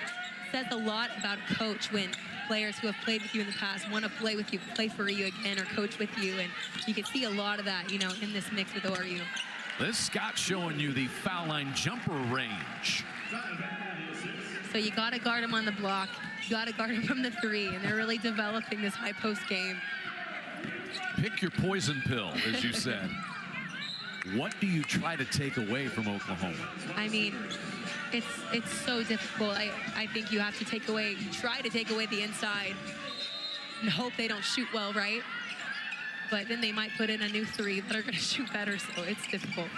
Speaker 2: Says a lot about a coach when players who have played with you in the past want to play with you, play for you again, or coach with you, and you can see a lot of that, in this mix with ORU.
Speaker 1: Liz Scott showing you the foul line jumper range.
Speaker 2: So you got to guard him on the block, you got to guard him from the three, and they're really developing this high post game.
Speaker 1: Pick your poison pill, as you said. What do you try to take away from Oklahoma?
Speaker 2: I mean, it's so difficult. I think you have to try to take away the inside and hope they don't shoot well, right? But then they might put in a new three that are going to shoot better, so it's difficult.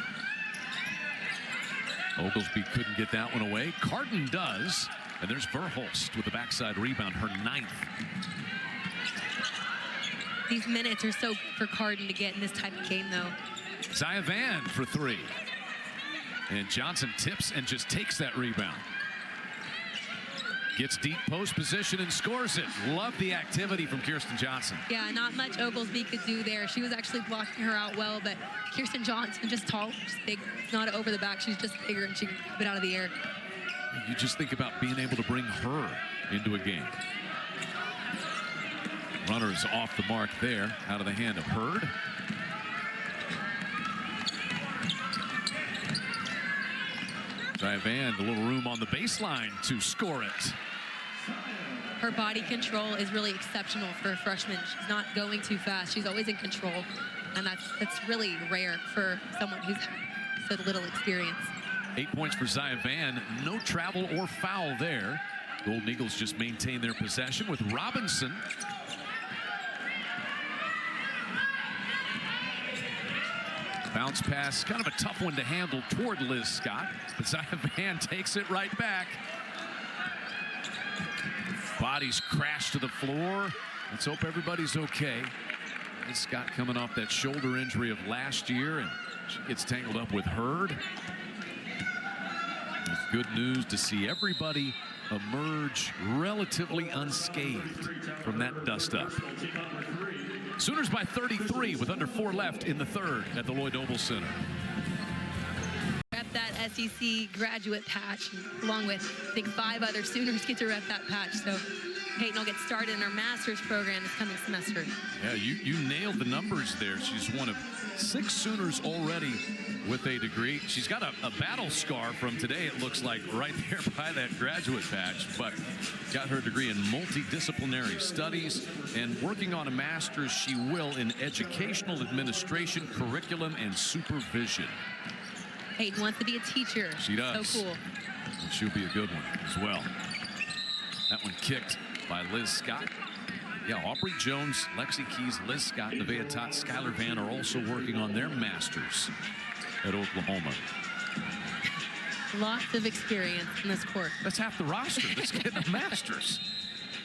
Speaker 1: Oglesby couldn't get that one away. Carton does, and there's Verhulst with the backside rebound, her 9th.
Speaker 2: These minutes are so good for Carton to get in this type of game, though.
Speaker 1: Zia Van for 3. And Johnson tips and just takes that rebound. Gets deep post position and scores it. Love the activity from Kirsten Johnson.
Speaker 2: Yeah, not much Oglesby could do there. She was actually blocking her out well, but Kirsten Johnson, just tall, just big. It's not over the back. She's just bigger, and she can keep it out of the air.
Speaker 1: You just think about being able to bring her into a game. Runners off the mark there, out of the hand of Hurd. Van, a little room on the baseline to score it.
Speaker 2: Her body control is really exceptional for a freshman. She's not going too fast. She's always in control, and that's really rare for someone who's had so little experience.
Speaker 1: 8 points for Zia Van. No travel or foul there. Golden Eagles just maintain their possession with Robinson. Bounce pass, kind of a tough one to handle toward Liz Scott, but Zia Van takes it right back. Bodies crash to the floor. Let's hope everybody's okay. Liz Scott coming off that shoulder injury of last year, and she gets tangled up with Hurd. It's good news to see everybody emerge relatively unscathed from that dust-up. Sooners by 33 with under 4 left in the third at the Lloyd Noble Center.
Speaker 2: Rep that SEC graduate patch, along with, I think, 5 other Sooners get to rep that patch. So Peyton will get started in our master's program this coming semester.
Speaker 1: Yeah, you nailed the numbers there. She's one of 6 Sooners already with a degree. She's got a battle scar from today, it looks like, right there by that graduate patch, but got her degree in multidisciplinary studies, and working on a master's she will in educational administration, curriculum, and supervision.
Speaker 2: Peyton wants to be a teacher.
Speaker 1: She does.
Speaker 2: So cool.
Speaker 1: And she'll be a good one as well. That one kicked by Liz Scott. Yeah, Aubrey Jones, Lexi Keys, Liz Scott, Nevaeh Tot, Skylar Van are also working on their masters at Oklahoma.
Speaker 2: Lots of experience in this court.
Speaker 1: That's half the roster that's getting a master's.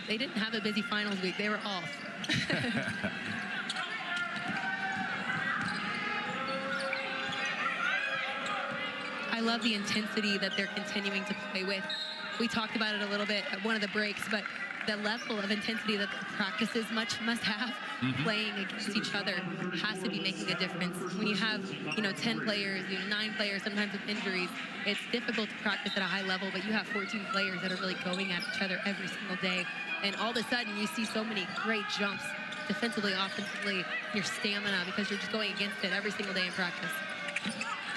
Speaker 2: They didn't have a busy finals week. They were off. I love the intensity that they're continuing to play with. We talked about it a little bit at one of the breaks, but the level of intensity that the practices must have playing against each other has to be making a difference. When you have, 10 players, 9 players, sometimes with injuries, it's difficult to practice at a high level, but you have 14 players that are really going at each other every single day. And all of a sudden, you see so many great jumps defensively, offensively, your stamina, because you're just going against it every single day in practice.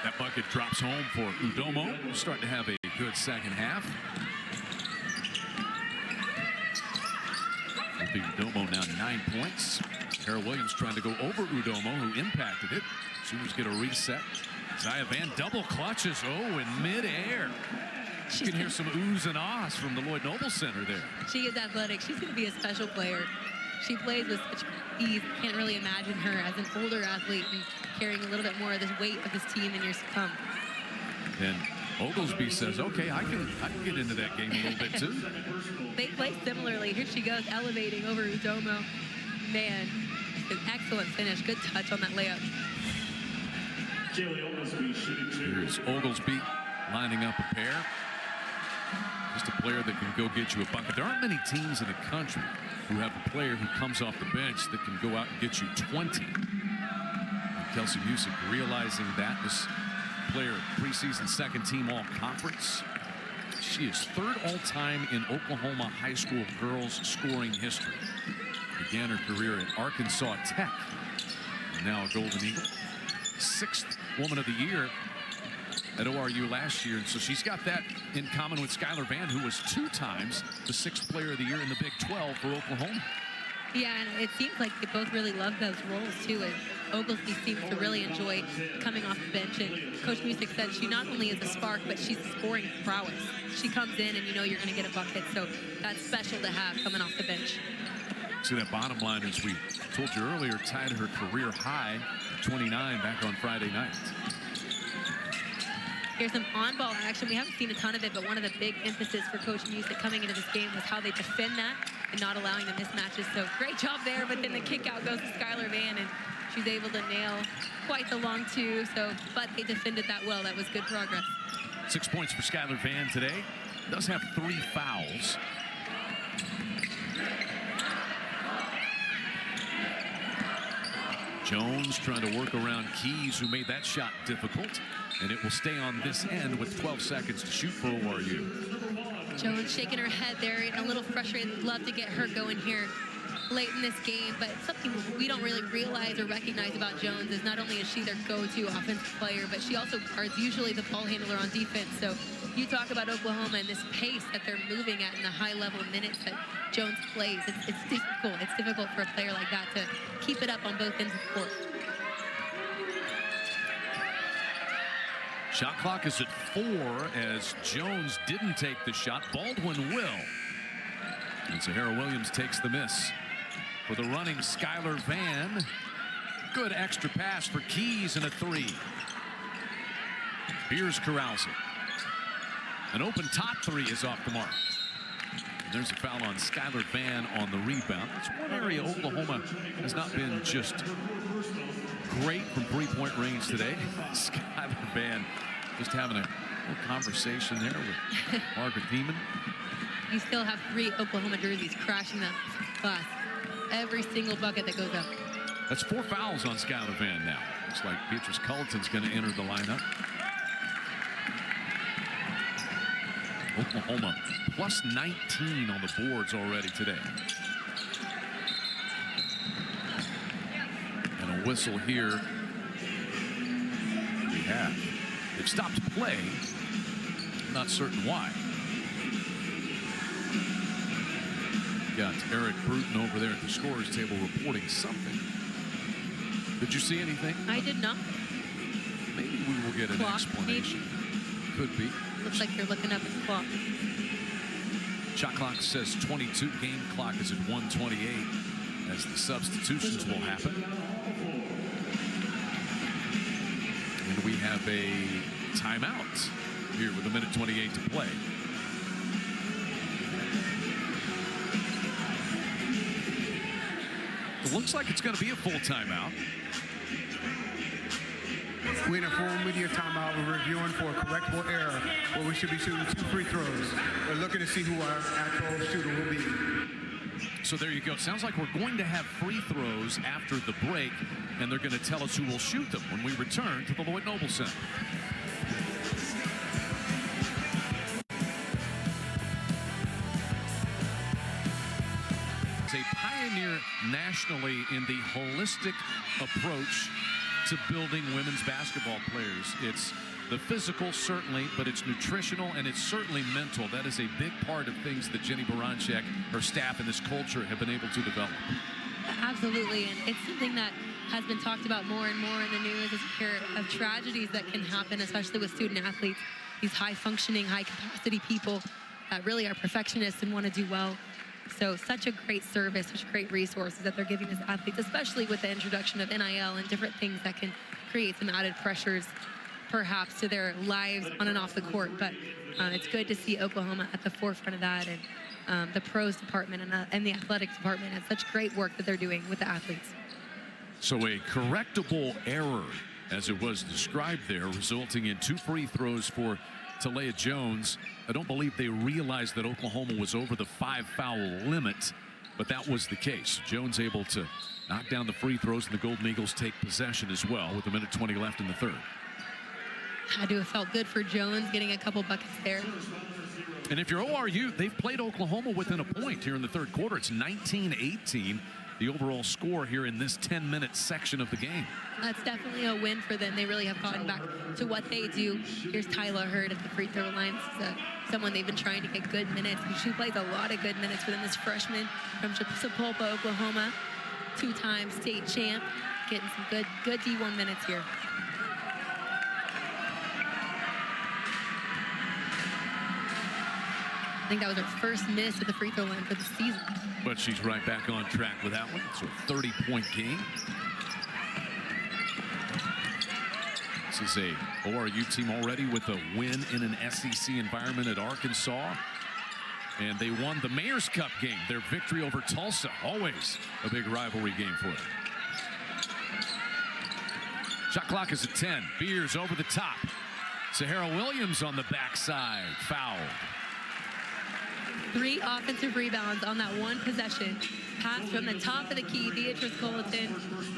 Speaker 1: That bucket drops home for Udomo. Starting to have a good second half. Udomo now 9 points. Tara Williams trying to go over Udomo, who impacted it. Sooners get a reset. Zia Van double clutches. Oh, in midair. You can hear some oohs and ahs from the Lloyd Noble Center there.
Speaker 2: She is athletic. She's going to be a special player. She plays with such ease. Can't really imagine her as an older athlete and carrying a little bit more of this weight of this team in years to come.
Speaker 1: And Oglesby says, okay, I can get into that game a little bit too.
Speaker 2: They play similarly. Here she goes, elevating over Udomo. Man, an excellent finish. Good touch on that layup.
Speaker 1: Here's Oglesby lining up a pair. Just a player that can go get you a bucket. There aren't many teams in the country who have a player who comes off the bench that can go out and get you 20. And Kelsey Music realizing that. This player, preseason second team all conference. She is third all time in Oklahoma high school girls scoring history. Began her career at Arkansas Tech. And now a Golden Eagle. 6th Woman of the Year at ORU last year. And so she's got that in common with Skylar Van, who was 2 times the 6th Player of the Year in the Big 12 for Oklahoma.
Speaker 2: Yeah, and it seems like they both really love those roles too. And Oglesby seems to really enjoy coming off the bench. And Coach Music said she not only is a spark, but she's scoring prowess. She comes in and you know you're going to get a bucket. So that's special to have coming off the bench.
Speaker 1: See that bottom line, as we told you earlier, tied her career high, 29 back on Friday night.
Speaker 2: Here's some on-ball action. We haven't seen a ton of it, but one of the big emphasis for Coach Music coming into this game was how they defend that and not allowing the mismatches. So great job there, but then the kick out goes to Skylar Van, and she's able to nail quite the long 2. But they defended that well. That was good progress.
Speaker 1: 6 points for Skylar Van today. Does have 3 fouls. Jones trying to work around Keys, who made that shot difficult, and it will stay on this end with 12 seconds to shoot for ORU.
Speaker 2: Jones shaking her head there and a little frustrated. Love to get her going here late in this game, but something we don't really realize or recognize about Jones is not only is she their go-to offensive player, but she also guards usually the ball handler on defense. So you talk about Oklahoma and this pace that they're moving at in the high-level minutes that Jones plays. It's difficult. It's difficult for a player like that to keep it up on both ends of the court.
Speaker 1: Shot clock is at 4 as Jones didn't take the shot. Baldwin will. And Sahara Williams takes the miss. For the running Skylar Vann. Good extra pass for Keys and a 3. Here's Carousel. An open top 3 is off the mark. And there's a foul on Skylar Vann on the rebound. That's one area Oklahoma has not been just great from three-point range today. Skylar Vann just having a little conversation there with Margaret Beeman.
Speaker 2: You still have 3 Oklahoma jerseys crashing that glass. Every single bucket that goes up.
Speaker 1: That's 4 fouls on Skylar Vann now. Looks like Beatrice Culleton's going to enter the lineup. Oklahoma plus 19 on the boards already today. And a whistle here. We have. They've stopped play. I'm not certain why. Got Eric Bruton over there at the scorer's table reporting something. Did you see anything?
Speaker 2: I did not.
Speaker 1: Maybe we will get an explanation. Could be.
Speaker 2: Looks like you're looking up at the clock.
Speaker 1: Shot clock says 22. Game clock is at 1:28 as the substitutions will happen. And we have a timeout here with 1:28 to play. It looks like it's going to be a full timeout.
Speaker 3: We informed media timeout. We're reviewing for a correctable error where we should be shooting 2 free throws. We're looking to see who our actual shooter will be.
Speaker 1: So there you go. Sounds like we're going to have free throws after the break, and they're going to tell us who will shoot them when we return to the Lloyd Noble Center. It's a pioneer nationally in the holistic approach to building women's basketball players. It's the physical, certainly, but it's nutritional and it's certainly mental. That is a big part of things that Jenny Baranczyk, her staff, and this culture have been able to develop.
Speaker 2: Absolutely, and it's something that has been talked about more and more in the news as we hear of tragedies that can happen, especially with student athletes, these high-functioning, high-capacity people that really are perfectionists and want to do well. So such a great service, such great resources that they're giving these athletes, especially with the introduction of NIL and different things that can create some added pressures perhaps to their lives on and off the court. But it's good to see Oklahoma at the forefront of that, and the pros department and the athletics department and such great work that they're doing with the athletes.
Speaker 1: So a correctable error, as it was described there, resulting in 2 free throws for Talia Jones. I don't believe they realized that Oklahoma was over the 5-foul limit, but that was the case. Jones able to knock down the free throws, and the Golden Eagles take possession as well with 1:20 left in the third.
Speaker 2: Had to have felt good for Jones getting a couple buckets there.
Speaker 1: And if you're ORU, they've played Oklahoma within a point here in the third quarter. It's 19-18, the overall score here in this 10-minute section of the game.
Speaker 2: That's definitely a win for them. They really have gotten back to what they do. Here's Tyler Hurd at the free throw line. This is someone they've been trying to get good minutes. She plays a lot of good minutes for them. This freshman from Sapulpa, Oklahoma, 2-time state champ, getting some good D1 minutes here. I think that was her first miss at the free throw line for the season.
Speaker 1: But she's right back on track with that one. So a 30-point game. This is a ORU team already with a win in an SEC environment at Arkansas. And they won the Mayor's Cup game. Their victory over Tulsa, always a big rivalry game for them. Shot clock is at 10. Beers over the top. Sahara Williams on the backside, fouled.
Speaker 2: 3 offensive rebounds on that one possession. Pass from the top of the key, Beatrice Colleton,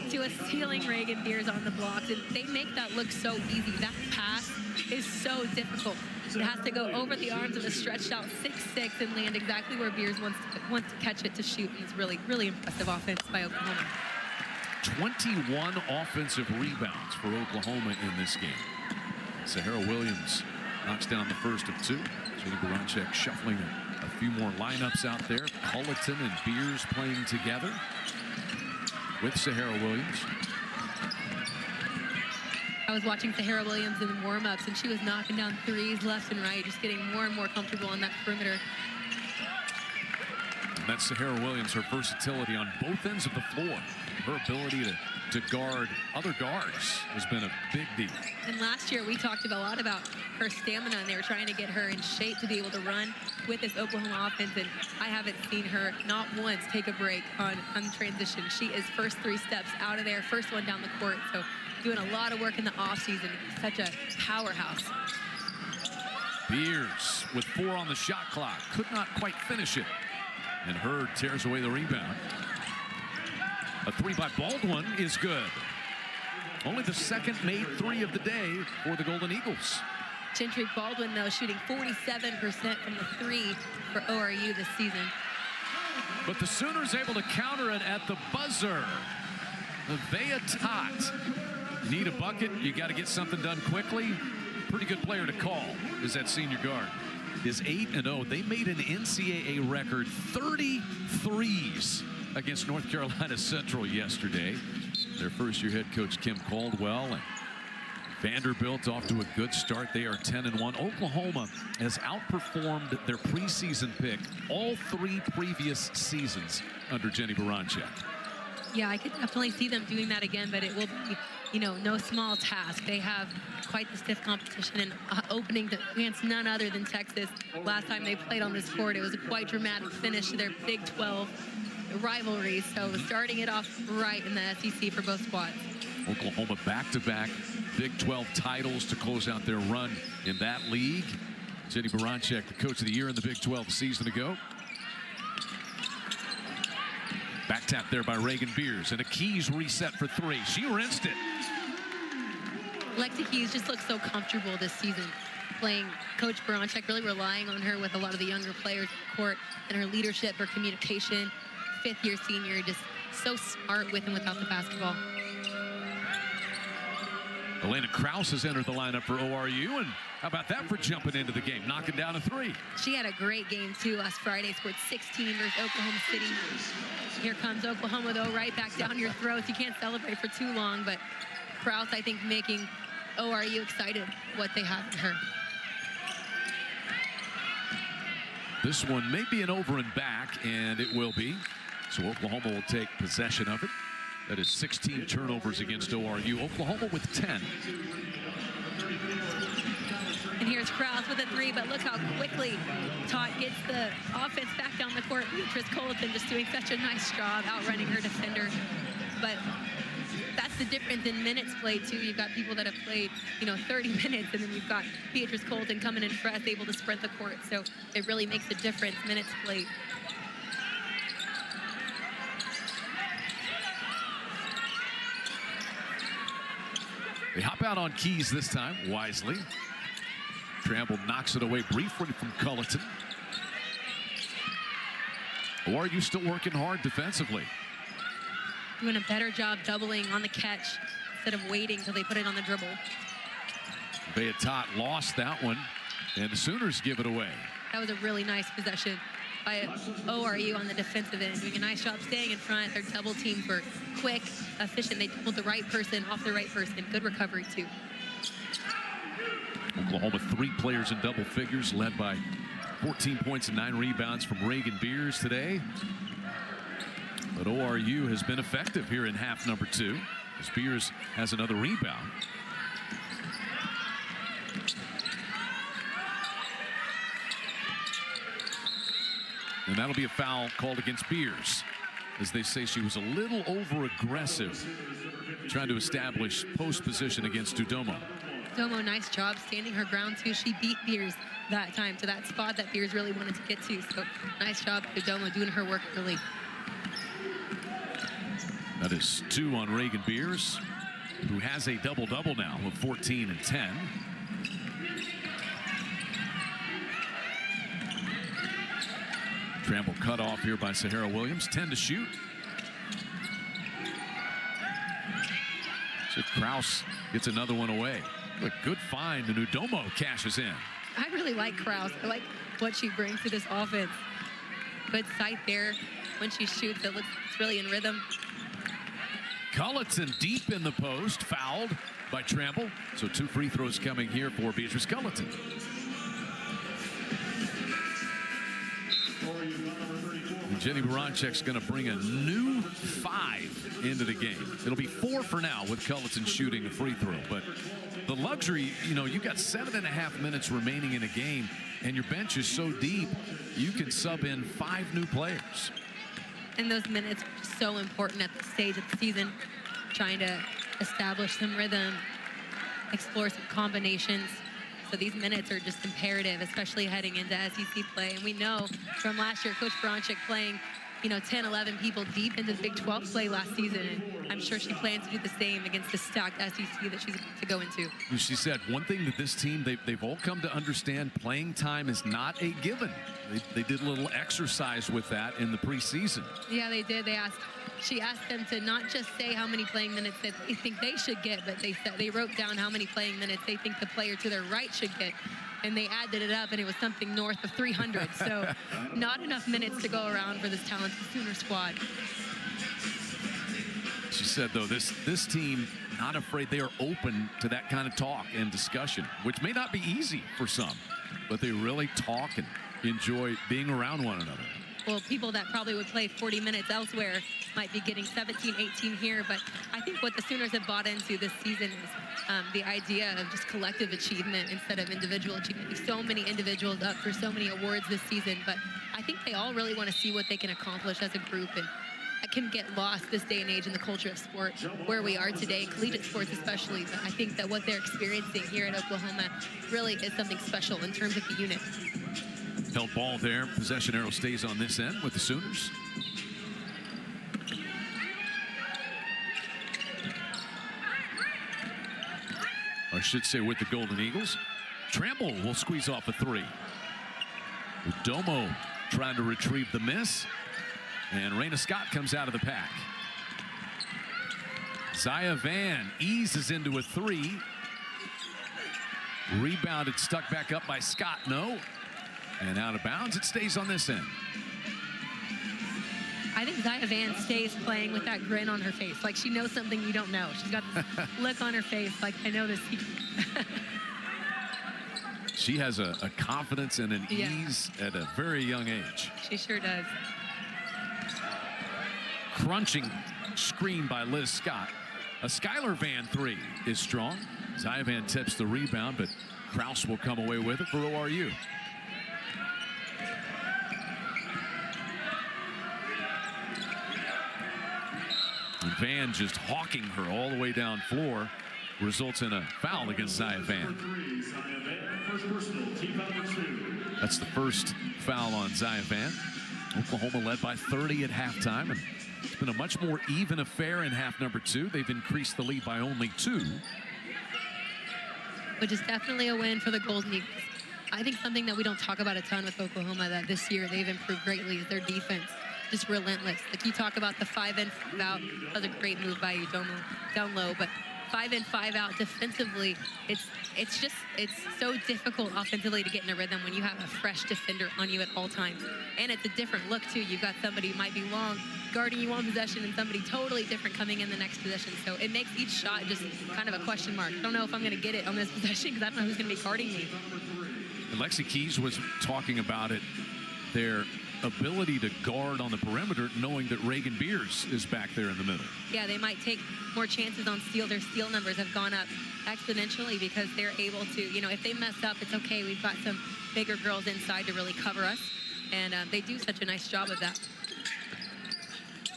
Speaker 2: to a stealing Reagan Beers on the blocks. And they make that look so easy. That pass is so difficult. It has to go over the arms of a stretched out 6'6" and land exactly where Beers wants to catch it to shoot. And it's really, really impressive offense by Oklahoma.
Speaker 1: 21 offensive rebounds for Oklahoma in this game. Sahara Williams knocks down the first of 2. Jenny Baranczyk shuffling a few more lineups out there. Colleton and Beers playing together with Sahara Williams.
Speaker 2: I was watching Sahara Williams in warm-ups, and she was knocking down threes left and right, just getting more and more comfortable on that perimeter.
Speaker 1: And that's Sahara Williams, her versatility on both ends of the floor. Her ability to guard other guards has been a big deal.
Speaker 2: And last year we talked a lot about her stamina, and they were trying to get her in shape to be able to run with this Oklahoma offense, and I haven't seen her not once take a break on transition. She is first 3 steps out of there, first one down the court, so doing a lot of work in the offseason. Such a powerhouse.
Speaker 1: Beers with 4 on the shot clock, could not quite finish it, and Hurd tears away the rebound. A 3 by Baldwin is good. Only the second made 3 of the day for the Golden Eagles.
Speaker 2: Gentry Baldwin, though, shooting 47% from the 3 for ORU this season.
Speaker 1: But the Sooners able to counter it at the buzzer. Nevaeh Tot. You need a bucket, you got to get something done quickly. Pretty good player to call is that senior guard. Is 8-0. They made an NCAA record 33s against North Carolina Central yesterday. Their first-year head coach Kim Caldwell, and Vanderbilt off to a good start. They are 10-1. Oklahoma has outperformed their preseason pick all 3 previous seasons under Jenny Baranczyk.
Speaker 2: Yeah, I could definitely see them doing that again, but it will be, you know, no small task. They have quite the stiff competition, and opening against none other than Texas. Last time they played on this court, it was a quite dramatic finish to their Big 12 rivalry. So starting it off right in the SEC for both squads.
Speaker 1: Oklahoma back-to-back Big 12 titles to close out their run in that league. Jenny Baranczyk, the coach of the year in the Big 12 a season ago. Back tap there by Reagan Beers, and a Keys reset for 3. She rinsed it.
Speaker 2: Lexi Keys just looks so comfortable this season playing. Coach Baranczyk really relying on her with a lot of the younger players on the court, and her leadership, her communication. 5th-year senior, just so smart with and without the basketball.
Speaker 1: Elena Krause has entered the lineup for ORU, and how about that for jumping into the game, knocking down a 3.
Speaker 2: She had a great game too last Friday, scored 16 versus Oklahoma City. Here comes Oklahoma, though, right back down your throats. You can't celebrate for too long, but Krause, I think, making ORU excited what they have in her.
Speaker 1: This one may be an over and back, and it will be. So Oklahoma will take possession of it. That is 16 turnovers against ORU. Oklahoma with 10.
Speaker 2: And here's Krause with a 3, but look how quickly Tot gets the offense back down the court. Beatrice Colleton just doing such a nice job outrunning her defender. But that's the difference in minutes played too. You've got people that have played, 30 minutes, and then you've got Beatrice Colleton coming in fresh, able to sprint the court. So it really makes a difference, minutes played.
Speaker 1: They hop out on Keys this time, wisely. Tramble knocks it away briefly from Colleton. Or are you still working hard defensively?
Speaker 2: Doing a better job doubling on the catch instead of waiting until they put it on the dribble.
Speaker 1: Nevaeh Tot lost that one, and the Sooners give it away.
Speaker 2: That was a really nice possession by ORU on the defensive end, doing a nice job staying in front. Their double teams were quick, efficient. They pulled the right person off the right person. Good recovery, too.
Speaker 1: Oklahoma 3 players in double figures, led by 14 points and 9 rebounds from Reagan Beers today. But ORU has been effective here in half number 2, as Beers has another rebound. And that'll be a foul called against Beers, as they say she was a little over-aggressive trying to establish post position against Dudomo.
Speaker 2: Domo, nice job standing her ground too. She beat Beers that time to that spot that Beers really wanted to get to. So nice job to Domo doing her work early.
Speaker 1: That is 2 on Reagan Beers, who has a double-double now of 14 and 10. Trample cut off here by Sahara Williams. 10 to shoot. So Kraus gets another one away. A good find, and Udomo cashes in.
Speaker 2: I really like Kraus. I like what she brings to this offense. Good sight there when she shoots. It's really in rhythm.
Speaker 1: Culleton deep in the post, fouled by Trample. So 2 free throws coming here for Beatrice Culleton. And Jenny Baranczyk's going to bring a new 5 into the game. It'll be 4 for now with Culleton shooting a free throw. But the luxury, you know, you've got 7.5 minutes remaining in a game, and your bench is so deep, you can sub in 5 new players.
Speaker 2: And those minutes are just so important at this stage of the season, trying to establish some rhythm, explore some combinations. So these minutes are just imperative, especially heading into SEC play. And we know from last year, Coach Baranczyk playing, you know, 10, 11 people deep into the Big 12 play last season. And I'm sure she plans to do the same against the stacked SEC that she's about to go into.
Speaker 1: She said one thing that this team, they've all come to understand, playing time is not a given. They did a little exercise with that in the preseason.
Speaker 2: Yeah, they did. She asked them to not just say how many playing minutes that they think they should get, but they wrote down how many playing minutes they think the player to their right should get. And they added it up, and it was something north of 300. So not enough minutes to go around for this talented Sooner squad.
Speaker 1: She said, though, this team, not afraid. They are open to that kind of talk and discussion, which may not be easy for some, but they really talk and enjoy being around one another.
Speaker 2: Well, people that probably would play 40 minutes elsewhere might be getting 17, 18 here. But I think what the Sooners have bought into this season is the idea of just collective achievement instead of individual achievement. There's so many individuals up for so many awards this season, but I think they all really want to see what they can accomplish as a group. And it can get lost this day and age in the culture of sport where we are today, collegiate sports especially. But I think that what they're experiencing here at Oklahoma really is something special in terms of the unit.
Speaker 1: Held ball there. Possession arrow stays on this end with the Sooners. Or I should say with the Golden Eagles. Trample will squeeze off a 3. Udomo trying to retrieve the miss. And Raina Scott comes out of the pack. Zaya Van eases into a 3. Rebounded, stuck back up by Scott. No. And out of bounds, it stays on this end.
Speaker 2: I think Zaya Van stays playing with that grin on her face. Like she knows something you don't know. She's got this look on her face like, I know this.
Speaker 1: She has a confidence and an ease at a very young age.
Speaker 2: She sure does.
Speaker 1: Crunching screen by Liz Scott. A Skylar Van 3 is strong. Zaya Van tips the rebound, but Kraus will come away with it for ORU. And Van just hawking her all the way down floor results in a foul against Zaya Van. That's the first foul on Zaya Van. Oklahoma led by 30 at halftime, and it's been a much more even affair in half number 2. They've increased the lead by only 2.
Speaker 2: Which is definitely a win for the Golden Eagles. I think something that we don't talk about a ton with Oklahoma that this year they've improved greatly is their defense. Just relentless. Like you talk about the 5-in, 5-out. That was a great move by Udomo down low, but 5-in, 5-out defensively, it's so difficult offensively to get in a rhythm when you have a fresh defender on you at all times. And it's a different look too. You've got somebody who might be long guarding you on possession and somebody totally different coming in the next possession. So it makes each shot just kind of a question mark. I don't know if I'm going to get it on this possession because I don't know who's going to be guarding me.
Speaker 1: And Lexi Keys was talking about it, their ability to guard on the perimeter, knowing that Reagan Beers is back there in the middle.
Speaker 2: Yeah, they might take more chances on steal. Their steal numbers have gone up exponentially because they're able to, you know, if they mess up, it's okay. We've got some bigger girls inside to really cover us, and they do such a nice job of that.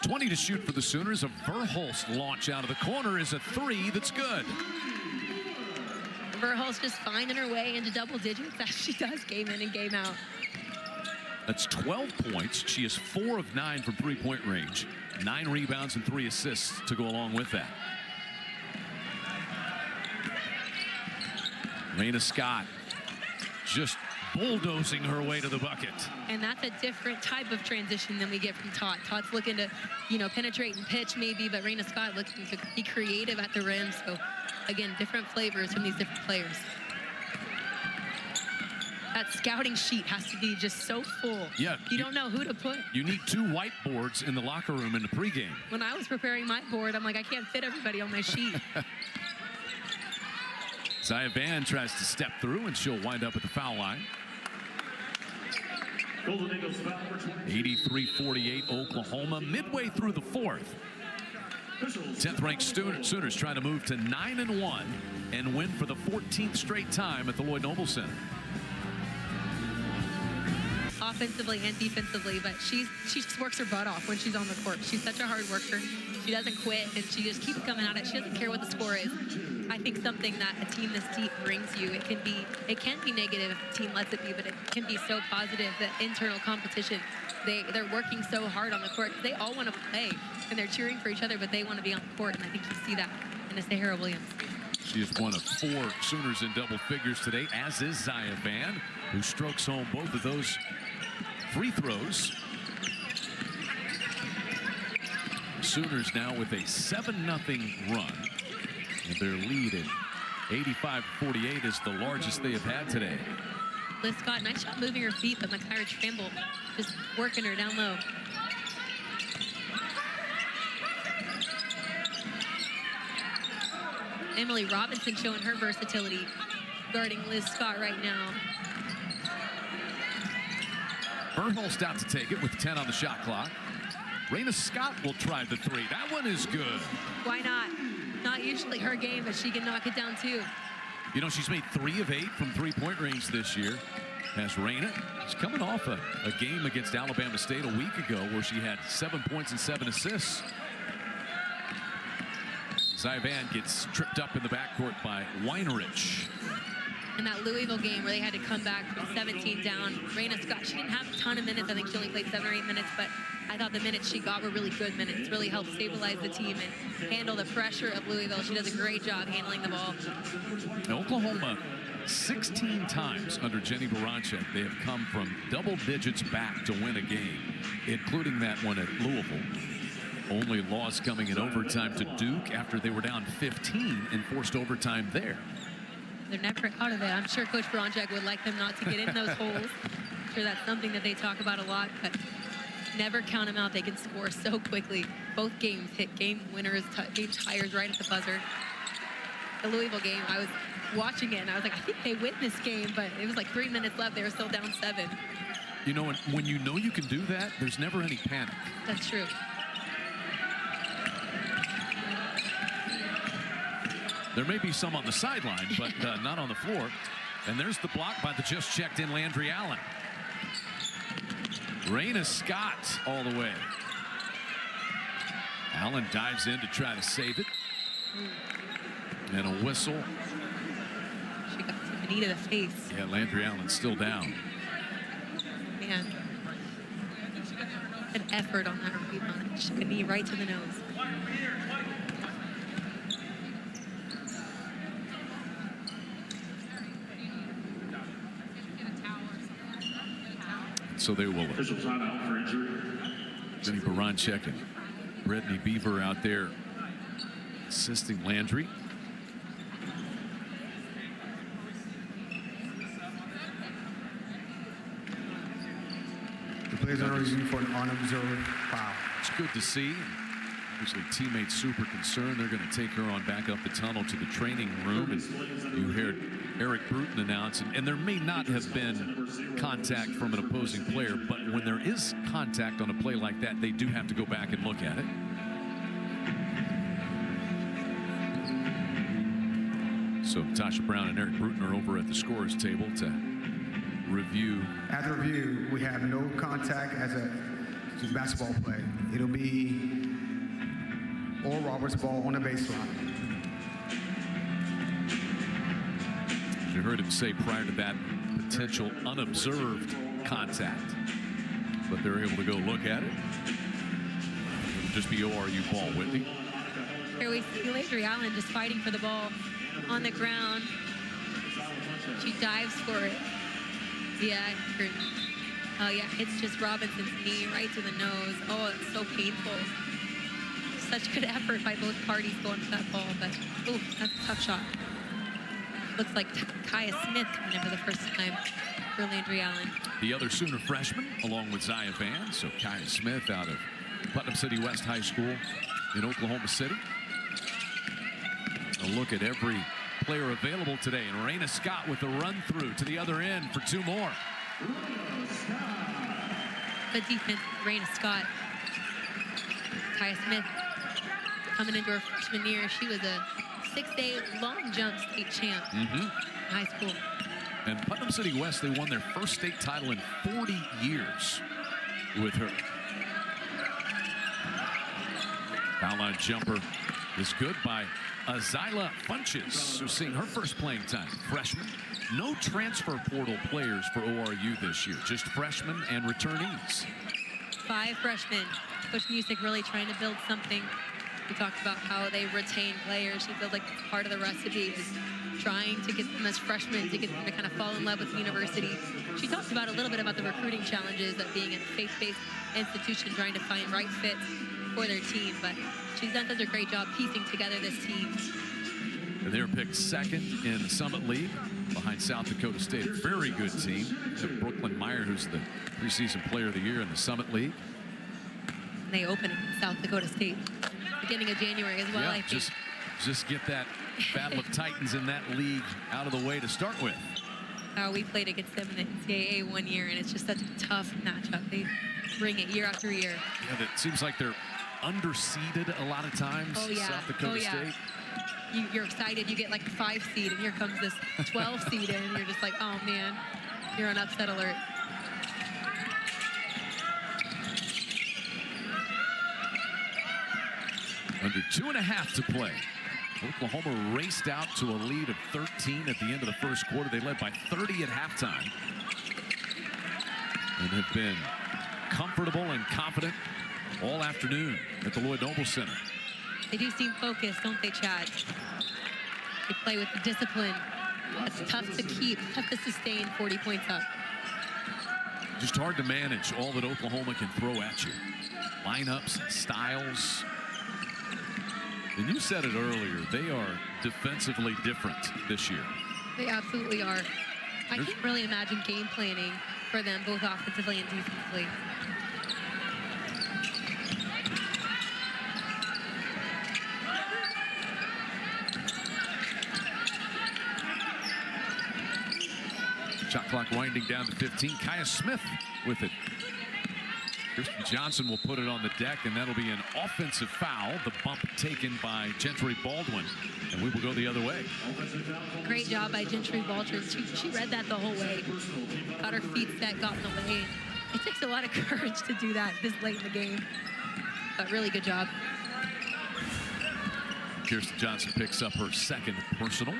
Speaker 1: 20 to shoot for the Sooners. A Verhulst launch out of the corner is a 3 that's good.
Speaker 2: Verhulst just finding her way into double digits as she does game in and game out.
Speaker 1: That's 12 points. She is 4 of 9 from three-point range. 9 rebounds and 3 assists to go along with that. Raina Scott just bulldozing her way to the bucket.
Speaker 2: And that's a different type of transition than we get from Tot. Tot's looking to, penetrate and pitch maybe, but Raina Scott looking to be creative at the rim. So, again, different flavors from these different players. That scouting sheet has to be just so full.
Speaker 1: Yeah.
Speaker 2: You don't know who to put.
Speaker 1: You need 2 whiteboards in the locker room in the pregame.
Speaker 2: When I was preparing my board, I'm like, I can't fit everybody on my sheet.
Speaker 1: Zaya Van tries to step through, and she'll wind up at the foul line. 83-48 Oklahoma, midway through the 4th. 10th-ranked Sooners trying to move to 9-1 and win for the 14th straight time at the Lloyd Noble Center.
Speaker 2: Offensively and defensively, but she just works her butt off when she's on the court. She's such a hard worker. She doesn't quit, and she just keeps coming at it. She doesn't care what the score is. I think something that a team this deep brings you, it can be negative if the team lets it be, but it can be so positive. That internal competition, they're working so hard on the court. They all want to play, and they're cheering for each other, but they want to be on the court, and I think you see that in Sahara Williams.
Speaker 1: She is one of 4 Sooners in double figures today, as is Zaya Van, who strokes home both of those free throws. Sooners now with a 7-0 run, and their lead at 85-48 is the largest they have had today.
Speaker 2: Liz Scott, nice shot moving her feet, but Makira Trimble just working her down low. Emily Robinson showing her versatility, guarding Liz Scott right now.
Speaker 1: Verhulst out to take it with 10 on the shot clock. Raina Scott will try the 3. That one is good.
Speaker 2: Why not? Not usually her game, but she can knock it down too.
Speaker 1: She's made 3 of 8 from three-point range this year. As Raina is coming off a game against Alabama State a week ago where she had 7 points and 7 assists. Zaya Van gets tripped up in the backcourt by Weinrich.
Speaker 2: In that Louisville game where they had to come back from 17 down, Raina Scott, she didn't have a ton of minutes. I think she only played 7 or 8 minutes, but I thought the minutes she got were really good minutes. Really helped stabilize the team and handle the pressure of Louisville. She does a great job handling the ball.
Speaker 1: Oklahoma, 16 times under Jenny Baranczyk, they have come from double digits back to win a game, including that one at Louisville. Only loss coming in overtime to Duke after they were down 15 and forced overtime there.
Speaker 2: They're never out of it. I'm sure Coach Baranczyk would like them not to get in those holes. I'm sure that's something that they talk about a lot, but never count them out. They can score so quickly. Both games hit game winners, game tires right at the buzzer. The Louisville game, I was watching it, and I was like, I think they win this game, but it was like 3 minutes left. They were still down 7.
Speaker 1: When you know you can do that, there's never any panic.
Speaker 2: That's true.
Speaker 1: There may be some on the sideline, but not on the floor. And there's the block by the just checked in Landry Allen. Raina Scott all the way. Allen dives in to try to save it. And a whistle.
Speaker 2: She got some knee to the face.
Speaker 1: Yeah, Landry Allen's still down.
Speaker 2: Man. An effort on that rebound. She took a knee right to the nose.
Speaker 1: So they will.
Speaker 4: Official timeout for injury.
Speaker 1: Jenny Baranczyk and Brittany Beaver out there assisting Landry.
Speaker 3: The players are review for an unobserved foul.
Speaker 1: It's good to see. Obviously, teammates super concerned. They're going to take her on back up the tunnel to the training room. And you heard Eric Bruton announce, and there may not have been contact from an opposing player, but when there is contact on a play like that, they do have to go back and look at it. So Tasha Brown and Eric Bruton are over at the scorer's table to review.
Speaker 3: At the review, we have no contact as a basketball play. It'll be Oral Roberts ball on the baseline.
Speaker 1: You heard him say prior to that, potential unobserved contact. But they're able to go look at it. It'll just be ORU ball, Whitney.
Speaker 2: Here we see Landry Allen just fighting for the ball on the ground. She dives for it. Yeah, oh yeah, hits just Robinson's knee right to the nose. Oh, it's so painful. Such good effort by both parties going for that ball, but ooh, that's a tough shot. Looks like Kaya Smith coming in for the first time for Landry Allen.
Speaker 1: The other Sooner freshman, along with Zaya Van. So Kaya Smith out of Putnam City West High School in Oklahoma City. A look at every player available today. And Raina Scott with the run through to the other end for two more.
Speaker 2: Good defense, Raina Scott. Kaya Smith coming into her freshman year. She was a 6A long jump state champ in high school.
Speaker 1: And Putnam City West, they won their first state title in 40 years with her. Foul line jumper is good by Azyla Funches, who's seeing her first playing time. Freshman. No transfer portal players for ORU this year, just freshmen and returnees.
Speaker 2: 5 freshmen. Coach Music really trying to build something. We talked about how they retain players. She feels like it's part of the recipe is trying to get them as freshmen to get them to kind of fall in love with the university. She talked about a little bit about the recruiting challenges of being in a faith-based institution, trying to find right fits for their team. But she's done such a great job piecing together this team.
Speaker 1: And they're picked second in the Summit League behind South Dakota State. A very good team. Brooklyn Meyer, who's the preseason player of the year in the Summit League.
Speaker 2: And they open against South Dakota State beginning of January as well,
Speaker 1: yeah,
Speaker 2: I think.
Speaker 1: Just get that battle of titans in that league out of the way to start with.
Speaker 2: We played against them in the NCAA one year, and it's just such a tough matchup. They bring it year after year.
Speaker 1: Yeah, it seems like they're underseeded a lot of times.
Speaker 2: Oh, yeah.
Speaker 1: South Dakota State.
Speaker 2: You're excited. You get like a 5 seed, and here comes this 12 seed in, and you're just like, oh, man, you're on upset alert.
Speaker 1: Under 2.5 to play. Oklahoma raced out to a lead of 13 at the end of the first quarter. They led by 30 at halftime and have been comfortable and confident all afternoon at the Lloyd Noble Center.
Speaker 2: They do seem focused, don't they, Chad? They play with the discipline. It's tough to keep, tough to sustain 40 points up.
Speaker 1: Just hard to manage all that Oklahoma can throw at you. Lineups, styles. And you said it earlier, they are defensively different this year.
Speaker 2: They absolutely are. I can't really imagine game planning for them, both offensively and defensively.
Speaker 1: Shot clock winding down to 15. Kaya Smith with it. Kristen Johnson will put it on the deck, and that'll be an offensive foul. The bump taken by Gentry Baldwin, and we will go the other way.
Speaker 2: Great job by Gentry Baldwin. She read that the whole way. Got her feet set, got in the way. It takes a lot of courage to do that this late in the game, but really good job.
Speaker 1: Kirsten Johnson picks up her second personal.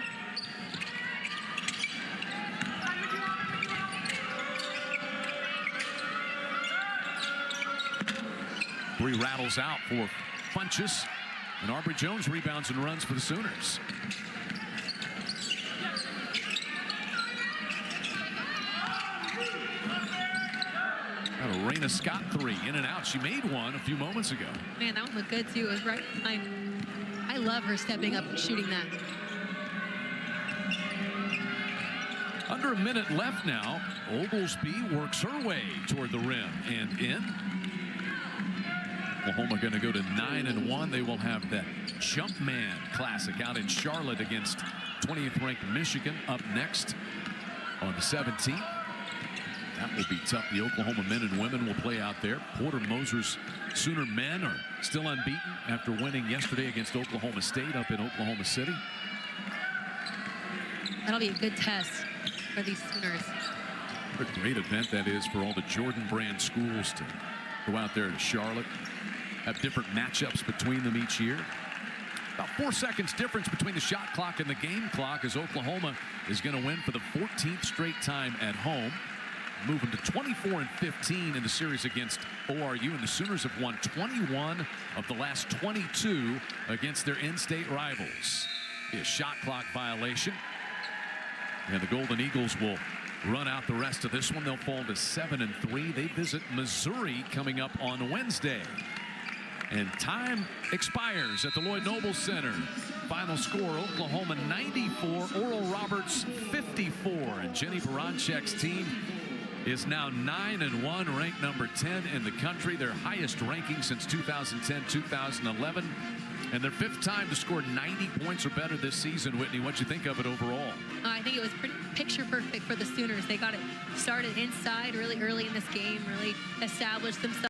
Speaker 1: Three rattles out for Funches, and Aubrey Jones rebounds and runs for the Sooners. Got a Raina Scott three, in and out. She made one a few moments ago.
Speaker 2: Man, that one looked good too. It was right behind. I love her stepping up and shooting that.
Speaker 1: Under a minute left now. Oglesby works her way toward the rim and in. Oklahoma going to go to 9-1. They will have the Jumpman Classic out in Charlotte against 20th ranked Michigan up next on the 17th. That will be tough. The Oklahoma men and women will play out there. Porter Moser's Sooner men are still unbeaten after winning yesterday against Oklahoma State up in Oklahoma City.
Speaker 2: That'll be a good test for these Sooners.
Speaker 1: What a great event that is for all the Jordan brand schools to go out there to Charlotte. Have different matchups between them each year. About 4 seconds difference between the shot clock and the game clock as Oklahoma is going to win for the 14th straight time at home. Moving to 24-15 in the series against ORU, and the Sooners have won 21 of the last 22 against their in-state rivals. A shot clock violation, and the Golden Eagles will run out the rest of this one. They'll fall to 7-3. They visit Missouri coming up on Wednesday. And time expires at the Lloyd Noble Center. Final score, Oklahoma 94, Oral Roberts 54. And Jenny Baranczyk's team is now 9-1, ranked number 10 in the country, their highest ranking since 2010-2011, and their 5th time to score 90 points or better this season. Whitney, what'd you think of it overall?
Speaker 2: I think it was pretty picture perfect for the Sooners. They got it started inside really early in this game, really established themselves.